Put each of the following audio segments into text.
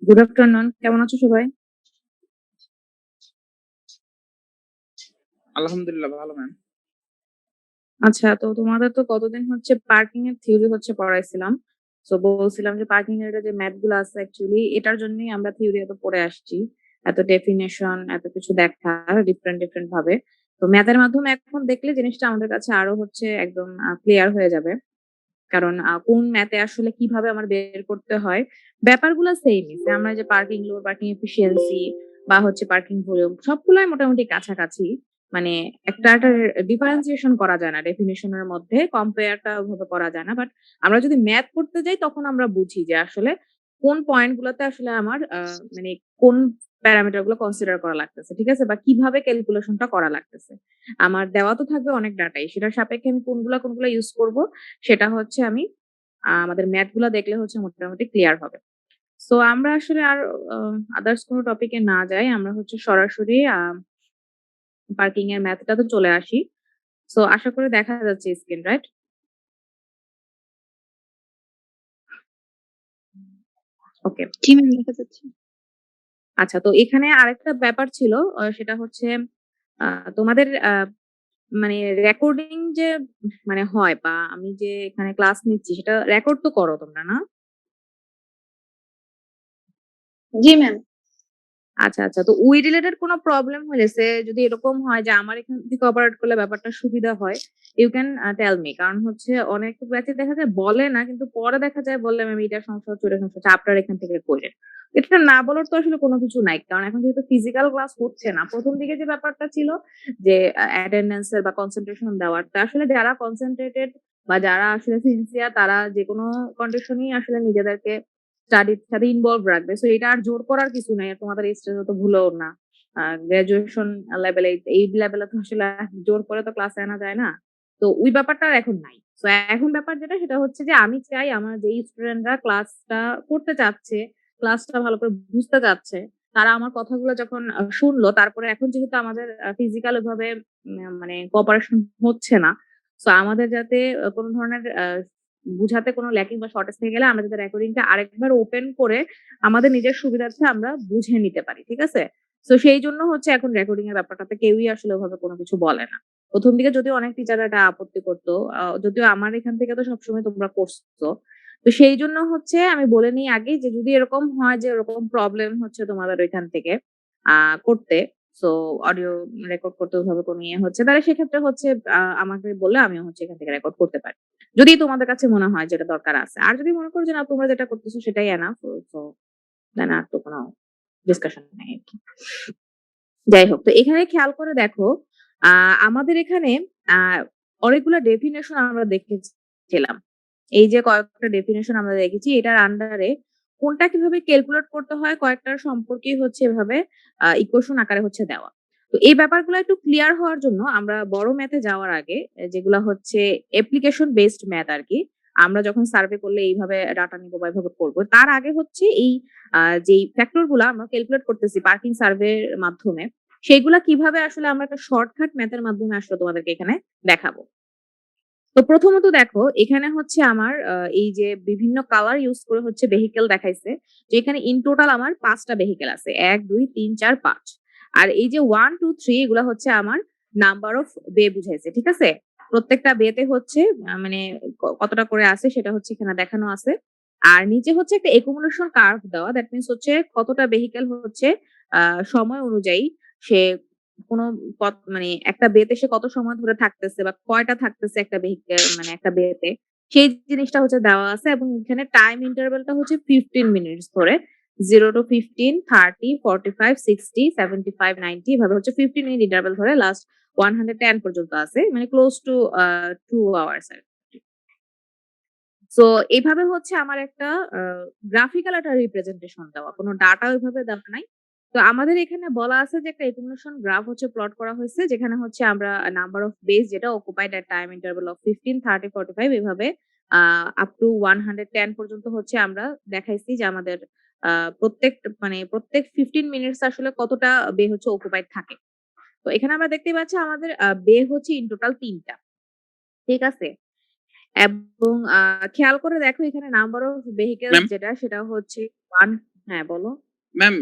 Good afternoon, কেমন আছো সবাই? আলহামদুলিল্লাহ ভালো ম্যাম। আচ্ছা, তো তোমাদের তো কতদিন হচ্ছে পার্কিং এর থিওরি হচ্ছে পড়াইছিলাম। তো বলছিলাম যে পার্কিং এর যে ম্যাথ গুলো আছে অ্যাকচুয়ালি এটার জন্যই আমরা থিওরি এত পড়ে আসছি। এত ডেফিনেশন, এত কিছু দেখা ডিফারেন্ট ডিফারেন্ট ভাবে। তো ম্যাথের মাধ্যমে এখন দেখলে জিনিসটা আমাদের কাছে আরো হচ্ছে একদম ক্লিয়ার হয়ে যাবে। কারণ কোন ম্যাথে আসলে কিভাবে আমার বের করতে হয় ব্যাপারগুলো সেমই। যে আমরা যে পার্কিং লোড, পার্কিং এফিসিয়েন্সি বা হচ্ছে পার্কিং ভলিউম সবগুলাই মোটামুটি কাছাকাছি। মানে একটা ডিফারেন্সিয়েশন করা যায় না ডেফিনিশনের মধ্যে, কম্পেয়ারটা ওভাবে করা যায় না। বাট আমরা যদি ম্যাথ করতে যাই তখন আমরা বুঝি যে আসলে কোন পয়েন্ট গুলোতে আসলে আমার মানে কোন প্যারামিটার গুলো কনসিডার করা লাগতেছে, ঠিক আছে? বা কিভাবে ক্যালকুলেশনটা করা লাগতেছে। আমার দেওয়া তো থাকবে অনেক ডাটাই, সেটার সাপেক্ষে আমি কোনগুলা ইউজ করব সেটা হচ্ছে আমি আমাদের ম্যাথ গুলা দেখলে হচ্ছে মোটামুটি ক্লিয়ার হবে। সো আমরা আসলে আর আদার্স কোনো টপিকে না যাই, আমরা হচ্ছে সরাসরি পার্কিং এর ম্যাথটাতে চলে আসি। সো আশা করি দেখা যাচ্ছে স্ক্রিন, রাইট? ওকে। জি ম্যাম, দেখা যাচ্ছে। আচ্ছা, তো এখানে আরেকটা ব্যাপার ছিল, সেটা হচ্ছে তোমাদের মানে রেকর্ডিং যে মানে হয় বা আমি যে এখানে ক্লাস নিচ্ছি সেটা রেকর্ড তো করো তোমরা, না? জি ম্যাম। আচ্ছা, আচ্ছা। তো ওই রিলেটেড কোনো প্রবলেম হইলেছে যদি এরকম হয় যে আমার এখান থেকে অপারেট করলে ব্যাপারটা সুবিধা হয়, ইউ ক্যান টেল মি। কারণ হচ্ছে অনেক ব্যাচে দেখা যায় বলে না, কিন্তু পরে দেখা যায় বললে ম্যাম এটা সমস্যা হচ্ছে, ওটা সমস্যা হচ্ছে, আপনার এখান থেকে কইরেন। এটা না বলার তো আসলে কোনো কিছু নাই। কারণ এখন যেহেতু ফিজিক্যাল ক্লাস হচ্ছে না, প্রথম দিকে যে ব্যাপারটা ছিল যে অ্যাটেন্ডেন্স এর বা কনসেন্ট্রেশন দেওয়ার, তা আসলে যারা কনসেন্ট্রেটেড বা যারা আসলে সিনসিয়ার তারা যেকোনো কন্ডিশনেই আসলে নিজেদেরকে স্টাডির সাথে ইনভলভ রাখবে। সো এটা আর জোর করার কিছু নাই। তোমাদের স্টেজে তো ভুলেও না। গ্রাজুয়েশন লেভেলে এই লেভেলে তো আসলে জোর করে তো ক্লাসে আনা যায় না। তো ওই ব্যাপারটা আর এখন নাই। সো এখন ব্যাপার যেটা সেটা হচ্ছে যে আমি চাই আমার যেই স্টুডেন্টরা ক্লাসটা করতে চাচ্ছে, ক্লাসটা ভালো করে বুঝতে চাচ্ছে, তারা আমার কথাগুলো যখন শুনলো, তারপরে এখন যেহেতু আমাদের ফিজিক্যাল ওইভাবে মানে কোঅপারেশন হচ্ছে না। সো আমাদের যাতে কোন ধরনের বুঝাতে কোনো ল্যাকিং বা শর্টেজ থেকে গেলে আমরা যাতে রেকর্ডিংটা আরেকবার ওপেন করে আমাদের নিজের সুবিধার্থে আমরা বুঝে নিতে পারি, ঠিক আছে? তো সেই জন্য হচ্ছে এখন রেকর্ডিং এর ব্যাপারটাতে কেউই আসলে ওভাবে কোনো কিছু বলে না। প্রথম দিকে যদিও অনেক টিচাররা এটা আপত্তি করতো, যদিও আমার এখান থেকে তো সবসময় তোমরা করছো। তো সেই জন্য হচ্ছে আমি বলে নিই আগেই যে যদি এরকম হয় যে এরকম প্রবলেম হচ্ছে তোমাদের ওইখান থেকে করতে, সো অডিও রেকর্ড করতে ওইভাবে কোনো ইয়ে হচ্ছে, তাহলে সেক্ষেত্রে হচ্ছে আমাকে বললে আমিও হচ্ছে এখান থেকে রেকর্ড করতে পারি। যদি তোমাদের কাছে মনে হয় যেটা দরকার আছে। আর যদি মনে করো যে না তোমরা যেটা করতেছো সেটাই এনাফ, সো দেন আর তো কোনো ডিসকাশন নাই আরকি। যাই হোক, তো এখানে খেয়াল করে দেখো, আমাদের এখানে আ অনেকগুলা ডেফিনিশন আমরা দেখেছিলাম। এই যে কয়েকটা ডেফিনিশন আমরা দেখেছি এটার আন্ডারে কোনটা কিভাবে ক্যালকুলেট করতে হয় কয়েকটার সম্পর্কেই হচ্ছে এভাবে ইকুয়েশন আকারে হচ্ছে দেওয়া। তো এই ব্যাপারগুলো একটু ক্লিয়ার হওয়ার জন্য আমরা বড় ম্যাথে যাওয়ার আগে যেগুলা হচ্ছে অ্যাপ্লিকেশন বেসড ম্যাথ আরকি। আমরা যখন সার্ভে করলে এইভাবে ডাটা নিব বা এভাবে করব। তার আগে হচ্ছে এই যেই ফ্যাক্টর গুলা আমরা ক্যালকুলেট করতেছি পার্কিং সার্ভের মাধ্যমে, সেগুলা কিভাবে আসলে আমরা একটা শর্টকাট ম্যাথের মাধ্যমে আসলে তোমাদেরকে এখানে দেখাবো। তো প্রথমত দেখো এখানে হচ্ছে আমার এই যে বিভিন্ন কালার ইউজ করে হচ্ছে ভেহিকেল দেখাইছে। যে এখানে ইন টোটাল আমার ৫ টা ভেহিকেল আছে। ১, ২, ৩, ৪, ৫। আর এই যে ১, ২, ৩ এগুলা হচ্ছে আমার নাম্বার অফ বে বুঝাইছে। ঠিক আছে? প্রত্যেকটা বেতে হচ্ছে মানে কতটা করে আছে সেটা হচ্ছে এখানে দেখানো আছে। আর নিচে হচ্ছে একটা একুমুলেশন কার্ভ দেওয়া। দ্যাট মিনস হচ্ছে কতটা ভেহিকেল হচ্ছে সময় অনুযায়ী সে কোন পথ মানে একটা বেতে সে কত সময় ধরে থাকতেছে বা কয়টা থাকতেছে একটা ভেহিকেল মানে একটা বেতে, সেই জিনিসটা হচ্ছে দেওয়া আছে এবং এখানে টাইম ইন্টারভ্যালটা হচ্ছে 15 মিনিটস ধরে 0 to 15, 30, 45, 60, 75, 90 এভাবে হচ্ছে 15 মিনিট ইন্টারভ্যাল ধরে লাস্ট 110 পর্যন্ত আছে। মানে ক্লোজ টু 2 আওয়ার্স আরকি। সো এভাবে হচ্ছে আমার একটা আ গ্রাফিক্যাল একটা রিপ্রেজেন্টেশন দেওয়া। কোন ডাটা ওইভাবে দেওয়া নাই। তো আমাদের এখানে বলা আছে যে একটা accumulation গ্রাফ হচ্ছে প্লট করা হয়েছে। যেখানে হচ্ছে আমরা নাম্বার অফ ডেজ যেটা occupied at time interval of 15, 30, 45 এভাবে আ আপ টু 110 পর্যন্ত হচ্ছে আমরা দেখাইছি যে আমাদের আ প্রত্যেক প্রত্যেক 15 মিনিটস আসলে কতটা বে হচ্ছে occupied থাকে। তো এখানে আমরা দেখতেই পাচ্ছি আমাদের বে হচ্ছে ইন টোটাল ৩ টা। ঠিক আছে? এবং খেয়াল করে দেখো এখানে নাম্বার অফ ভেহিকলস ম্যাম যেটা সেটা হচ্ছে 1 হ্যাঁ, বলো। ম্যাম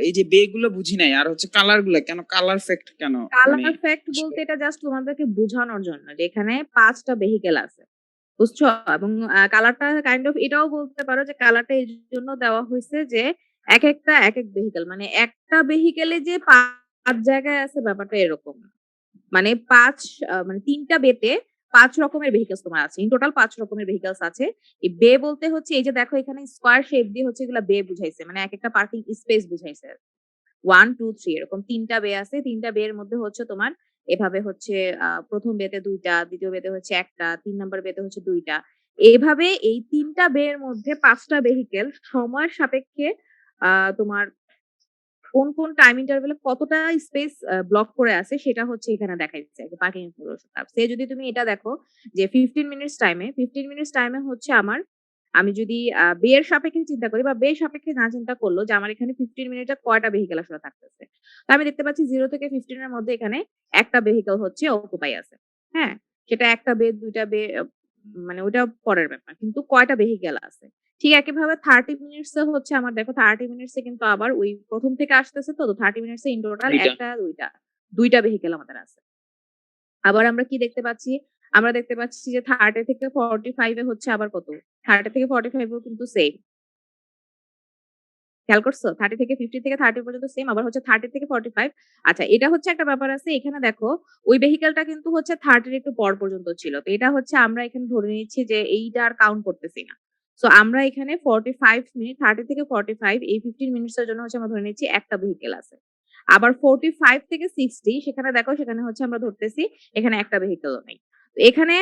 এই যে বে গুলো বুঝি নাই। আর হচ্ছে কালার গুলা কেন কালার ফেক্ট কেন? মানে কালার ফ্যাক্ট বলতে এটা জাস্ট তোমাদেরকে বোঝানোর জন্য যে এখানে ৫ টা ভেহিকেল আছে। বুঝছো? এবং কালারটা কাইন্ড অফ এটাও বলতে পারো যে কালারটা এইজন্য দেওয়া হইছে যে একেকটা একেক ভেহিকেল। মানে একটা ভেহিকেলে যে ৫ জায়গায় আছে ব্যাপারটা এরকম না। মানে ৫ মানে ৩ টা বেতে ৫ রকমের ভেহিকলস তোমার আছে। ইন টোটাল ৫ রকমের ভেহিকলস আছে। এই বে বলতে হচ্ছে এই যে দেখো এখানে স্কোয়ার শেপ দিয়ে হচ্ছে এগুলা বে বুঝাইছে। মানে একেকটা পার্কিং স্পেস বুঝাইছে। 1, 2, 3 এরকম ৩ টা বে আছে। ৩ টা বে এর মধ্যে হচ্ছে তোমার এভাবে হচ্ছে ১ম বেতে ২ টা, ২য় বেতে হচ্ছে ১ টা, ৩ নাম্বার বেতে হচ্ছে ২ টা। এভাবে এই ৩ টা বে এর মধ্যে ৫ টা ভেহিকেল সময়ের সাপেক্ষে তোমার কোন টাইম ইন্টারভ্যাল এ কতটা স্পেস ব্লক করে আছে সেটা হচ্ছে এখানে দেখাইছে যে পার্কিং ইনফরমেশন। সে যদি তুমি এটা দেখো যে 15 মিনিটস টাইমে হচ্ছে আমি যদি বে এর সাপেক্ষে চিন্তা করি বা বে এর সাপেক্ষে না চিন্তা করলেও যে আমার এখানে 15 মিনিটে কয়টা ভেহিকল আসলে থাকতেছে। তো আমি দেখতে পাচ্ছি 0 থেকে 15 এর মধ্যে এখানে একটা ভেহিকল হচ্ছে অকুপাই আছে। হ্যাঁ? সেটা ১ টা বে ২ টা বে মানে ওইটা পরের ব্যাপার। কিন্তু কয়টা ভেহিকল আছে। ঠিক একইভাবে 30 মিনিটস এ হচ্ছে আমার দেখো 30 মিনিটস এ কিন্তু আবার ওই ১ম থেকে আসতেছে তো 30 মিনিটস এ ইন টোটাল ২ টা। ১ টা ২ টা। ২ টা ভেহিকল আমাদের আছে। আবার আমরা কি দেখতে পাচ্ছি? আমরা দেখতে পাচ্ছি যে 30 থেকে 45 এ হচ্ছে আবার কত? 30 থেকে 45 এও কিন্তু সেইম। খেয়াল করছো? 30 থেকে 50 থেকে 30 পর্যন্ত সেম আবার হচ্ছে 30 থেকে 45 আচ্ছা এটা হচ্ছে একটা ব্যাপার আছে। এখানে দেখো ওই ভেহিকলটা কিন্তু হচ্ছে 30 এর একটু পর পর্যন্ত ছিল। তো এটা হচ্ছে আমরা এখানে ধরে নিচ্ছি যে এইটা আর কাউন্ট করতেছি না। সো আমরা এখানে 45 মিনিট 30 থেকে 45 এই 15 মিনিটস এর জন্য হচ্ছে আমরা ধরে নিচ্ছি একটা ভেহিকল আছে। আবার 45 থেকে 60 সেখানে দেখো সেখানে হচ্ছে আমরা ধরতেছি এখানে একটা ভেহিকলও নেই। তো এখানে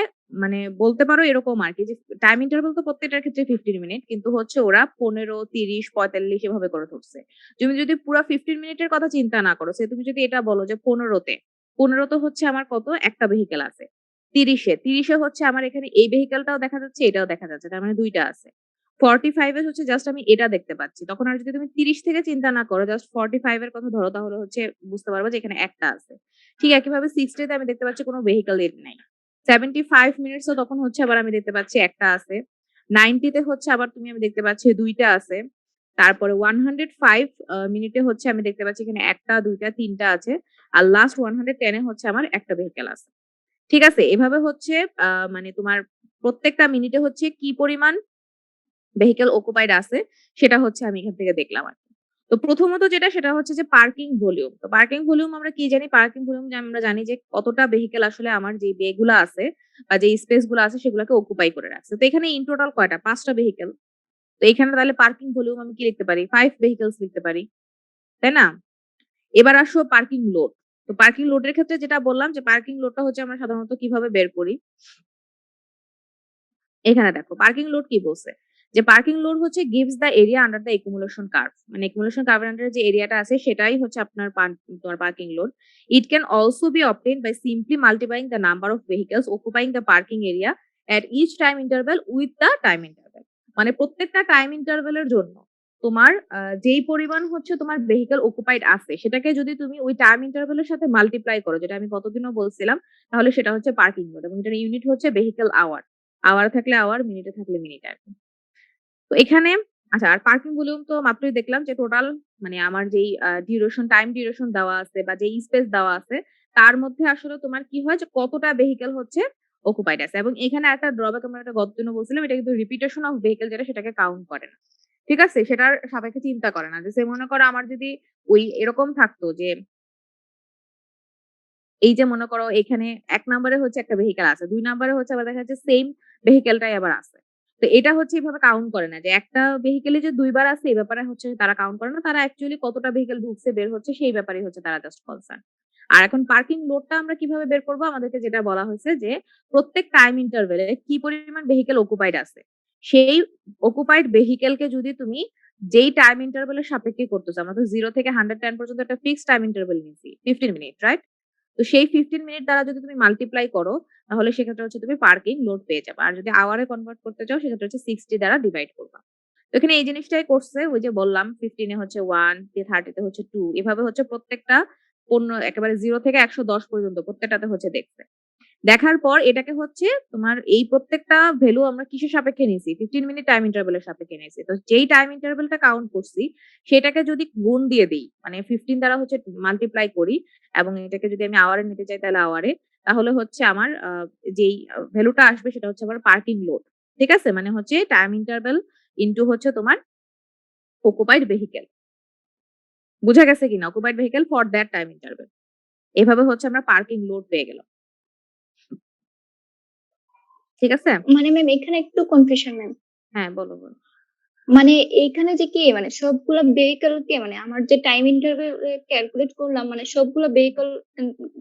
মানে বলতে পারো এরকম আরকি যে টাইম ইন্টারভাল তো প্রত্যেকটার ক্ষেত্রে 15 মিনিট। কিন্তু হচ্ছে ওরা ১৫, ৩০, ৪৫ এভাবে করে ধরছে। তুমি যদি পুরা 15 মিনিটের কথা চিন্তা না করো, তুমি যদি এটা বলো যে ১৫ তে হচ্ছে আমার কত? একটা ভেহিকল আছে। ৩০ এ হচ্ছে আমার এখানে এই ভেহিকলটাও দেখা যাচ্ছে, এটাও দেখা যাচ্ছে। তার মানে ২ টা আছে। 45 এ হচ্ছে জাস্ট আমি এটা দেখতে পাচ্ছি। তখন আর যদি তুমি ৩০ থেকে চিন্তা না করো, জাস্ট 45 এর কথা ধরো তাহলে হচ্ছে বুঝতে পারবা যে এখানে একটা আছে। ঠিক একইভাবে 60 তে আমি দেখতে পাচ্ছি কোন ভেহিকল এর নাই। 75 মিনিটস ও তখন হচ্ছে আবার আমি দেখতে পাচ্ছি একটা আছে। 90 তে হচ্ছে আবার আমি দেখতে পাচ্ছি ২ টা আছে। তারপরে 105 মিনিটে হচ্ছে আমি দেখতে পাচ্ছি এখানে ১ টা, ২ টা, ৩ টা আছে। আর লাস্ট 110 এ হচ্ছে আমার একটা ভেহিকল আছে। ঠিক আছে? এভাবে হচ্ছে মানে তোমার প্রত্যেকটা মিনিটে হচ্ছে কি পরিমাণ ভেহিকল অকুপাইড আছে সেটা হচ্ছে আমি এখান থেকে দেখলাম আরকি। তো প্রথমত যেটা সেটা হচ্ছে যে পার্কিং ভলিউম। তো পার্কিং ভলিউম আমরা কি জানি? পার্কিং ভলিউম আমরা জানি যে কতটা ভেহিকল আসলে আমার যে বে গুলা আছে বা যে স্পেস গুলা আছে সেগুলাকে অকুপাই করে রাখছে। তো এখানে ইন টোটাল কয়টা? ৫ টা ভেহিকল। তো এখানে তাহলে পার্কিং ভলিউম আমি কি লিখতে পারি? ৫ ভেহিকলস লিখতে পারি। তাই না? এবার আসো পার্কিং লোড। তো পার্কিং লোড এর ক্ষেত্রে যেটা বললাম যে পার্কিং লোডটা হচ্ছে আমরা সাধারণত কিভাবে বের করি? এখানে দেখো পার্কিং লোড কি বলছে? যে পার্কিং লোড হচ্ছে gives the area under the accumulation curve মানে accumulation curve এর আন্ডারে যে এরিয়াটা আছে সেটাই হচ্ছে আপনার তোমার parking load. It can also be obtained by simply multiplying the number of vehicles occupying the parking area at each time interval with the time interval মানে প্রত্যেকটা টাইম ইন্টারভ্যাল এর জন্য তোমার যেই পরিমাণ হচ্ছে তোমার ভেহিকল অকুপাইড আছে সেটাকে যদি তুমি ওই টাইম ইন্টারভ্যাল এর সাথে মাল্টিপ্লাই করো যেটা আমি গতদিনও বলছিলাম তাহলে সেটা হচ্ছে পার্কিং লোড এবং এটার ইউনিট হচ্ছে ভেহিকল আওয়ার। আওয়ার থাকলে আওয়ার, মিনিটে থাকলে মিনিট আরকি। তো এখানে আচ্ছা আর পার্কিং ভলিউম তো মাত্রই দেখলাম যে টোটাল মানে আমার যেই টাইম ডিউরেশন দেওয়া আছে বা যেই স্পেস দেওয়া আছে তার মধ্যে আসলে তোমার কি হয় যে কতটা ভেহিকল হচ্ছে অকুপাইড আছে এবং এখানে একটা ড্রব্যাক আমরা একটা গতদিনও বলছিলাম এটা কিন্তু রিপিটেশন অফ ভেহিকল যেটা সেটাকে কাউন্ট করে না। ঠিক আছে? সেটার সাপেক্ষে চিন্তা করে না। যে মনে করো আমার যদি ওই এরকম থাকতো যে এই যে মনে করো এখানে ১ নাম্বারে হচ্ছে একটা ভেহিকল আছে। ২ নাম্বারে হচ্ছে আবার দেখা যাচ্ছে সেইম ভেহিকলটাই আবার আছে। তো এটা হচ্ছে এভাবে কাউন্ট করে না যে একটা ভেহিকলে যে ২ বার আছে এই ব্যাপারে হচ্ছে তারা কাউন্ট করে না। তারা অ্যাকচুয়ালি কতটা ভেহিকল ঢুকছে বের হচ্ছে সেই ব্যাপারেই হচ্ছে তারা জাস্ট কনসার্ন। আর এখন পার্কিং লোডটা আমরা কিভাবে বের করব? আমাদেরকে যেটা বলা হয়েছে যে প্রত্যেক টাইম ইন্টারভ্যাল এ কি পরিমাণ ভেহিকল অকুপাইড আছে। সেই অকুপাইড ভেহিকলকে যদি তুমি যেই টাইম ইন্টারভ্যাল এর সাপেক্ষে করতেছো। আমরা তো 0 থেকে 110 পর্যন্ত একটা ফিক্সড টাইম ইন্টারভ্যাল নিয়েছি। 15 মিনিট, রাইট? তো সেই 15 মিনিট দ্বারা যদি তুমি মাল্টিপ্লাই করো, তাহলে সেক্ষেত্রে হচ্ছে তুমি পার্কিং লোড পেয়ে যাবা। আর যদি আওয়ারে কনভার্ট করতে চাও সেক্ষেত্রে হচ্ছে 60 দ্বারা ডিভাইড করবা। তো এখানে এই জিনিসটাই করছে ওই যে বললাম 15 এ হচ্ছে 1, 30 তে হচ্ছে 2 এভাবে হচ্ছে প্রত্যেকটা পণ্য একেবারে 0 থেকে 110 পর্যন্ত প্রত্যেকটাতে হচ্ছে দেখছে। দেখার পর এটাকে হচ্ছে তোমার এই প্রত্যেকটা ভ্যালু আমরা কিসের সাপেক্ষে নিছি? 15 মিনিট টাইম ইন্টারভ্যাল এর সাপেক্ষে নিছি। তো যেই টাইম ইন্টারভ্যালটা কাউন্ট করছি সেটাকে যদি গুণ দিয়ে দেই, মানে 15 দ্বারা হচ্ছে মাল্টিপ্লাই করি এবং এটাকে যদি আমি আওয়ারে নিতে চাই তাহলে আওয়ারে, তাহলে হচ্ছে আমার যেই ভ্যালুটা আসবে সেটা হচ্ছে আমার পার্কিং লোড। ঠিক আছে? মানে হচ্ছে টাইম ইন্টারভ্যাল ইনটু হচ্ছে তোমার অকুপাইড ভেহিকল। বুঝা গেছে কিনা? Occupied vehicle for that time interval. এভাবে হচ্ছে আমরা পার্কিং লোড পেয়ে গেলাম। ঠিক আছে? মানে ম্যাম এখানে একটু কনফিউশন ম্যাম। হ্যাঁ, বলো, বলো। মানে এইখানে যে কি মানে সবগুলা ভেহিকল কে মানে আমার যে টাইম ইন্টারভ্যাল ক্যালকুলেট করলাম মানে সবগুলো ভেহিকল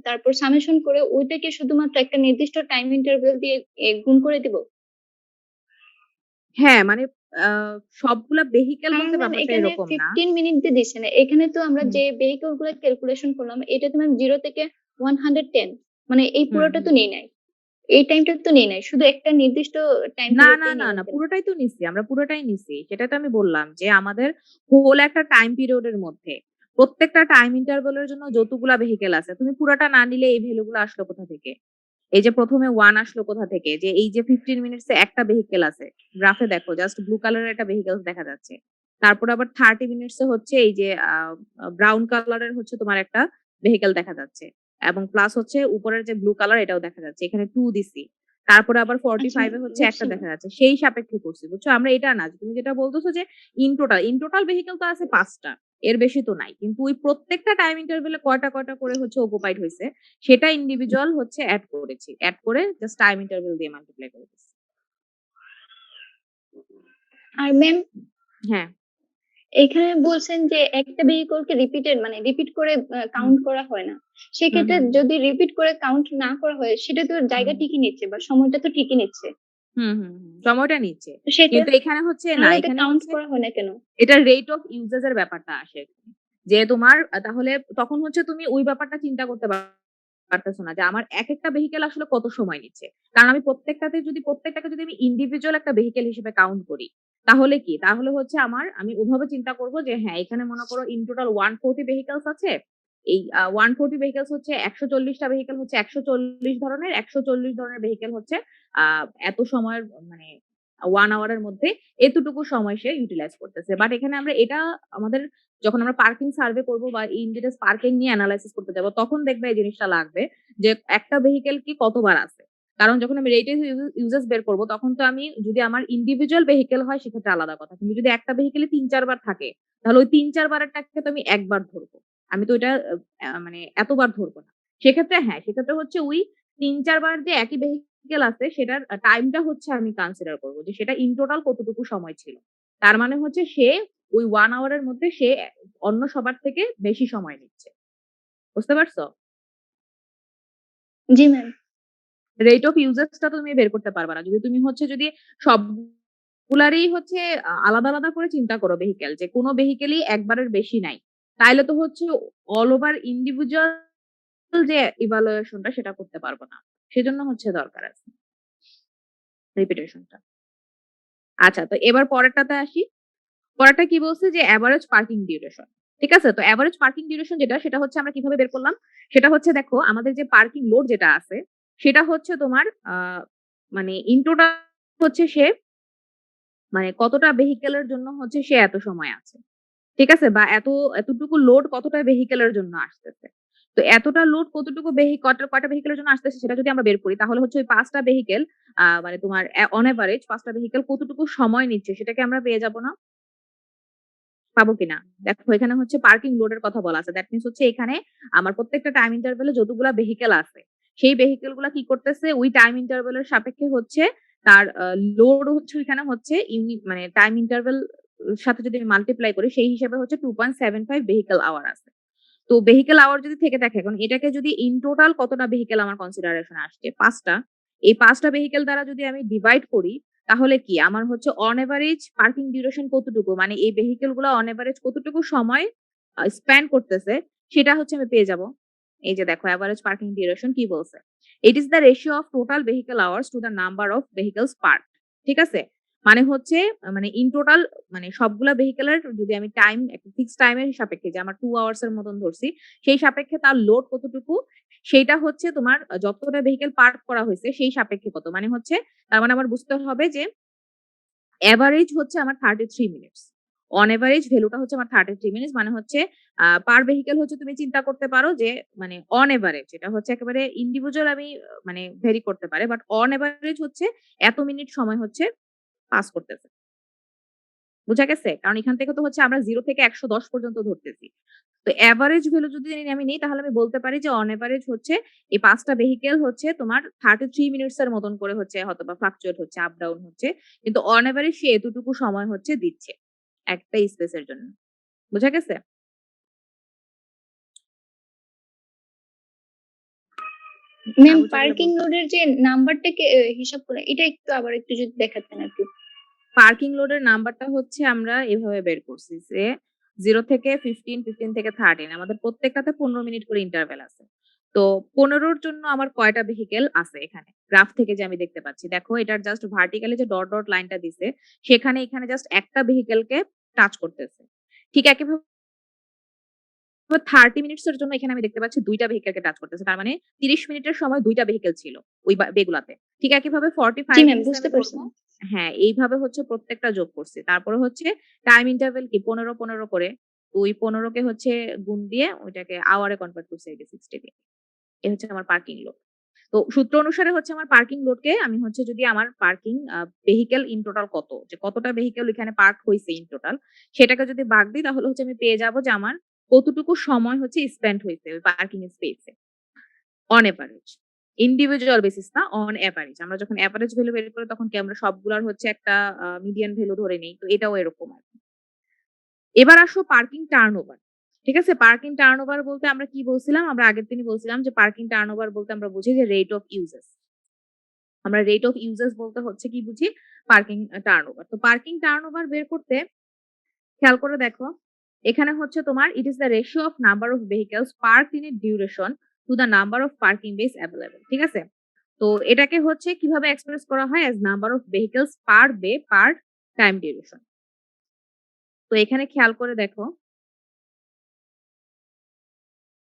তারপর সামেশন করে ওইটাকে শুধুমাত্র একটা নির্দিষ্ট টাইম ইন্টারভ্যাল দিয়ে গুণ করে দিব। হ্যাঁ, মানে আ সবগুলা ভেহিকল কারণ বলতে ম্যাম ব্যাপারটা এখানে এরকম না। 15 মিনিট দিয়ে দিচ্ছে না। এখানে তো আমরা হুম, যে ভেহিকল গুলো ক্যালকুলেশন করলাম এটা তো ম্যাম 0 থেকে 110 মানে এই হুম, পুরোটা হুম। তো নেই নাই। এই টাইমটা তো নেই নাই। শুধু একটা নির্দিষ্ট টাইম না, পিরিয়ড না, দিয়ে না, নিলাম না, কেন? পুরোটাই তো নিছি। আমরা পুরোটাই নিছি। সেটাই তো আমি বললাম যে আমাদের হোল একটা টাইম পিরিয়ড এর মধ্যে প্রত্যেকটা টাইম ইন্টারভাল এর জন্য যতগুলা ভেহিকল আছে, তুমি পুরাটা না নিলে এই ভ্যালু গুলো আসলো কোথা থেকে? এই যে ১ম এ 1 আসলো কোথা থেকে? যে এই যে 15 মিনিটস এ একটা ভেহিকল আছে। গ্রাফে দেখো জাস্ট ব্লু কালারের একটা ভেহিকলস দেখা যাচ্ছে। তারপরে আবার 30 মিনিটস এ হচ্ছে এই যে ব্রাউন কালারের হচ্ছে তোমার একটা ভেহিকল দেখা যাচ্ছে। এবং প্লাস হচ্ছে উপরের যে ব্লু কালার এটাও দেখা যাচ্ছে। এখানে 2 দিছি। তারপরে আবার আচ্ছা 45 ম্যাম এ হচ্ছে বুঝছি একটা ম্যাম। দেখা যাচ্ছে। সেই সাপেক্ষে করছি। বুঝছো? আমরা এটা না। তুমি যেটা বলতেছো যে ইন টোটাল ভেহিকল তো আছে ৫ টা। এর বেশি তো নাই। কিন্তু ওই প্রত্যেকটা টাইম ইন্টারভ্যাল এ কয়টা করে হচ্ছে অকুপাইড হইছে সেটা ইন্ডিভিজুয়াল হচ্ছে এড করেছি। এড করে জাস্ট টাইম ইন্টারভ্যাল দিয়ে মাল্টিপ্লাই করে দিচ্ছি। আর ম্যাম হ্যাঁ। এখানে বলছেন যে একটা ভেহিকলকে রিপিটেড মানে রিপিট করে হুম, কাউন্ট করা হয় না। হুম, সেক্ষেত্রে হুম, যদি রিপিট করে কাউন্ট না করা হয় সেটা তো জায়গা হুম, ঠিকই নিচ্ছে বা সময়টা তো ঠিকই নিচ্ছে। হুম, হুম, হুম। সময়টা নিচ্ছে। তো সেটা কিন্তু এখানে হচ্ছে না, তাহলে এটা এখানে কাউন্ট হচ্ছে করা হয় না কেন? এটা রেট অফ ইউজেস এর ব্যাপারটা আসে এখানে। যে তোমার তাহলে তখন হচ্ছে তুমি ওই ব্যাপারটা চিন্তা করতে পারতেছো না যে আমার একেকটা ভেহিকল আসলে কত সময় নিচ্ছে। কারণ আমি প্রত্যেকটাকে যদি আমি ইন্ডিভিজুয়াল একটা ভেহিকল হিসেবে কাউন্ট করি, তাহলে কি? তাহলে হচ্ছে আমি ওভাবে চিন্তা করব যে হ্যাঁ, এখানে মনে করো ইন টোটাল 140 ভেহিকলস আছে। এই 140 ভেহিকলস হচ্ছে ১৪০ টা ভেহিকল হচ্ছে ১৪০ ধরনের, ১৪০ ধরনের ভেহিকল হচ্ছে আ এত সময়ের মানে 1 আওয়ার এর মধ্যে এতটুকু সময় সে ইউটিলাইজ করতেছে। বাট এখানে আমরা এটা আমাদের যখন আমরা পার্কিং সার্ভে করব বা ইন ডিটেইলস পার্কিং নিয়ে এনালাইসিস করতে যাব তখন দেখবে এই জিনিসটা লাগবে যে একটা ভেহিকল কি কতবার আছে। কারণ যখন আমি রেট ইউজেস বের করব তখন তো আমি যদি আমার ইন্ডিভিজুয়াল ভেহিকল হয় সেক্ষেত্রে আলাদা কথা। কিন্তু যদি একটা ভেহিকলে ৩-৪ বার থাকে তাহলে ওই ৩-৪ বারেরটাকে তো আমি একবার ধরব। আমি তো এটা মানে এতবার ধরব না। সেক্ষেত্রে হ্যাঁ, সেক্ষেত্রে হচ্ছে ওই ৩-৪ বার যে একই ভেহিকল আছে সেটার টাইমটা হচ্ছে আমি কনসিডার করব যে সেটা ইন টোটাল কতটুকু সময় ছিল। তার মানে হচ্ছে সে ওই 1 আওয়ার এর মধ্যে সে অন্য সবার থেকে বেশি সময় নিচ্ছে। বুঝতে পারছো? জি ম্যাম। রেট অফ ইউজেস টা তো তুমি বের করতে পারবা না। যদি সবগুলারই হচ্ছে আলাদা করে চিন্তা করো ভেহিকল যে কোন ভেহিকলই একবারের বেশি নাই। তাইলে তো হচ্ছে অল ওভার ইন্ডিভিজুয়াল যে ইভালুয়েশন টা সেটা করতে পারবো না। সেজন্য হচ্ছে দরকার আছে রিপিটেশন টা। আচ্ছা, তো এবার পরেরটাতে আসি। পরেরটা কি বলছে যে এভারেজ পার্কিং ডিউরেশন। ঠিক আছে? তো এভারেজ পার্কিং ডিউরেশন যেটা সেটা হচ্ছে আমরা কিভাবে বের করলাম? সেটা হচ্ছে দেখো আমাদের যে পার্কিং লোড যেটা আছে সেটা হচ্ছে তোমার মানে ইন টোটাল হচ্ছে সে মানে কতটা ভেহিকল এর জন্য হচ্ছে সে এত সময় আছে। ঠিক আছে? বা এতটুকু লোড কতটা ভেহিকল এর জন্য আসতেছে। তো এতটা লোড কতটুকু কয়টা ভেহিকল এর জন্য আসতেছে সেটা যদি আমরা বের করি তাহলে হচ্ছে ওই ৫ টা ভেহিকল মানে তোমার অন এভারেজ ৫ টা ভেহিকল কতটুকু সময় নিচ্ছে সেটাকে আমরা পেয়ে যাব না? পাবো কিনা? দেখো এখানে হচ্ছে পার্কিং লোড এর কথা বলা আছে। দ্যাট মিনস হচ্ছে এখানে আমার প্রত্যেকটা টাইম ইন্টারভ্যাল এ যতগুলা ভেহিকল আছে, সেই ভেহিকল গুলা কি করতেছে ওই টাইম ইন্টারভ্যাল এর সাপেক্ষে হচ্ছে তার লোড হচ্ছে ওইখানে হচ্ছে মানে টাইম ইন্টারভ্যাল সাথে যদি আমি মাল্টিপ্লাই করি সেই হিসাবে হচ্ছে 2.75 ভেহিকল আওয়ার আছে। তো ভেহিকল আওয়ার যদি থেকে থাকে এখন এটাকে যদি ইন টোটাল কতটা ভেহিকল আমার কনসিডারেশন এ আসছে ৫ টা। এই ৫ টা ভেহিকল দ্বারা যদি আমি ডিভাইড করি তাহলে কি আমার হচ্ছে অন এভারেজ পার্কিং ডিউরেশন কতটুকু মানে এই ভেহিকল গুলা অন এভারেজ কতটুকু সময় স্পেন্ড করতেছে সেটা হচ্ছে আমি পেয়ে যাব। এই যে দেখো এভারেজ পার্কিং ডিউরেশন কি বলছে? It is the ratio of total vehicle hours to the number of vehicles parked. ঠিক আছে? মানে হচ্ছে মানে ইন টোটাল মানে সবগুলা ভেহিকলের যদি আমি টাইম একটা ফিক্সড টাইমের সাপেক্ষে যে আমার 2 আওয়ার্স এর মতন ধরছি, সেই সাপেক্ষে তার লোড কতটুকু সেইটা হচ্ছে তোমার যতটা ভেহিকল পার্ক করা হইছে সেই সাপেক্ষে কত। মানে হচ্ছে তার মানে আমার বুঝতে হবে যে এভারেজ হচ্ছে আমার 33 মিনিটস। অন এভারেজ ভ্যালুটা হচ্ছে আমার 33 মিনিটস মানে হচ্ছে পার ভেহিকল হচ্ছে তুমি চিন্তা করতে পারো যে মানে অন এভারেজ এটা হচ্ছে একেবারে ইন্ডিভিজুয়াল আমি মানে ভেরি করতে পারে। বাট অন এভারেজ হচ্ছে এত মিনিট সময় হচ্ছে পাস করতেছে। বুঝা গেছে? কারণ এখান থেকে তো হচ্ছে আমরা 0 থেকে ১১০ পর্যন্ত ধরতেছি। তো এভারেজ ভ্যালু যদি আমি নিই তাহলে আমি বলতে পারি যে অন এভারেজ হচ্ছে এই ৫ টা ভেহিকল হচ্ছে তোমার 33 মিনিটস এর মতন করে হচ্ছে হয়তোবা ফ্লাকচুয়েট হচ্ছে, আপ ডাউন হচ্ছে। কিন্তু অন এভারেজ সে এতটুকু সময় হচ্ছে দিচ্ছে একটা স্পেস এর জন্য। বুঝা গেছে? ম্যাম বুঝা গেলে পার্কিং বলতে লোডের যে নাম্বারটা হিসাব করে এটা একটু আবার একটু যদি দেখাতেন আরকি। পার্কিং লোডের নাম্বারটা হচ্ছে আমরা এভাবে বের করছি যে 0 থেকে 15, 15 থেকে 13 আমাদের প্রত্যেকটাতে ১৫ মিনিট করে ইন্টারভ্যাল আছে। তো ১৫ র জন্য আমার কয়টা ভেহিকল আছে এখানে? গ্রাফ থেকে যে আমি দেখতে পাচ্ছি। দেখো এটার জাস্ট ভার্টিক্যালি যে ডট, ডট লাইনটা দিছে সেখানে এখানে জাস্ট একটা ভেহিকলকে টাচ করতেছে। ঠিক একইভাবে 30 মিনিটস এর জন্য এখানে আমি দেখতে পাচ্ছি ২ টা ভেহিকলকে টাচ করতেছে। তার মানে ৩০ মিনিটের সময় ২ টা ভেহিকল ছিল ওই বেগুলাতে। ঠিক একইভাবে জি 45 ম্যাম মিনিটস বুঝতে আমি পারছি ধরবো। ম্যাম। হ্যাঁ, এইভাবে হচ্ছে প্রত্যেকটা যোগ করছি। তারপরে হচ্ছে টাইম ইন্টারভ্যাল কি ১৫, ১৫ করে। তো ওই ১৫ কে হচ্ছে গুণ দিয়ে ওইটাকে আওয়ারে কনভার্ট করছি আরকি 60 দিয়ে। এ হচ্ছে আমার পার্কিং লোড। তো সূত্র অনুসারে হচ্ছে আমার পার্কিং লোডকে আমি হচ্ছে যদি আমার পার্কিং ভেহিকল ইন টোটাল কত, যে কতটা ভেহিকল এখানে পার্ক হইছে ইন টোটাল সেটাকে যদি ভাগ দিই তাহলে হচ্ছে আমি পেয়ে যাবো যে আমার কতটুকু সময় হচ্ছে স্পেন্ড হইছে ওই পার্কিং স্পেসে অন এভারেজ। ইন্ডিভিজুয়াল বেসিস না, অন এভারেজ। আমরা যখন এভারেজ ভ্যালু বের করি তখন কি আমরা সবগুলার হচ্ছে একটা মিডিয়ান ভ্যালু ধরে নেই। তো এটাও এরকম আরকি। এবার আসো পার্কিং টার্নওভার। ঠিক আছে? পার্কিং টার্নওভার বলতে আমরা কি বলছিলাম? আমরা আগের দিনই বলছিলাম যে পার্কিং টার্নওভার বলতে আমরা বুঝি যে রেট অফ ইউজেস। আমরা রেট অফ ইউজেস বলতে হচ্ছে কি বুঝি? Parking turnover. তো পার্কিং টার্নওভার বের করতে খেয়াল করে দেখো, এখানে হচ্ছে তোমার it is the ratio of number of vehicles parked in a duration to the number of parking bays available. ঠিক আছে? তো এটাকে হচ্ছে কিভাবে এক্সপ্রেস করা হয়? As number of vehicles per bay per time duration. তো এখানে খেয়াল করে দেখো,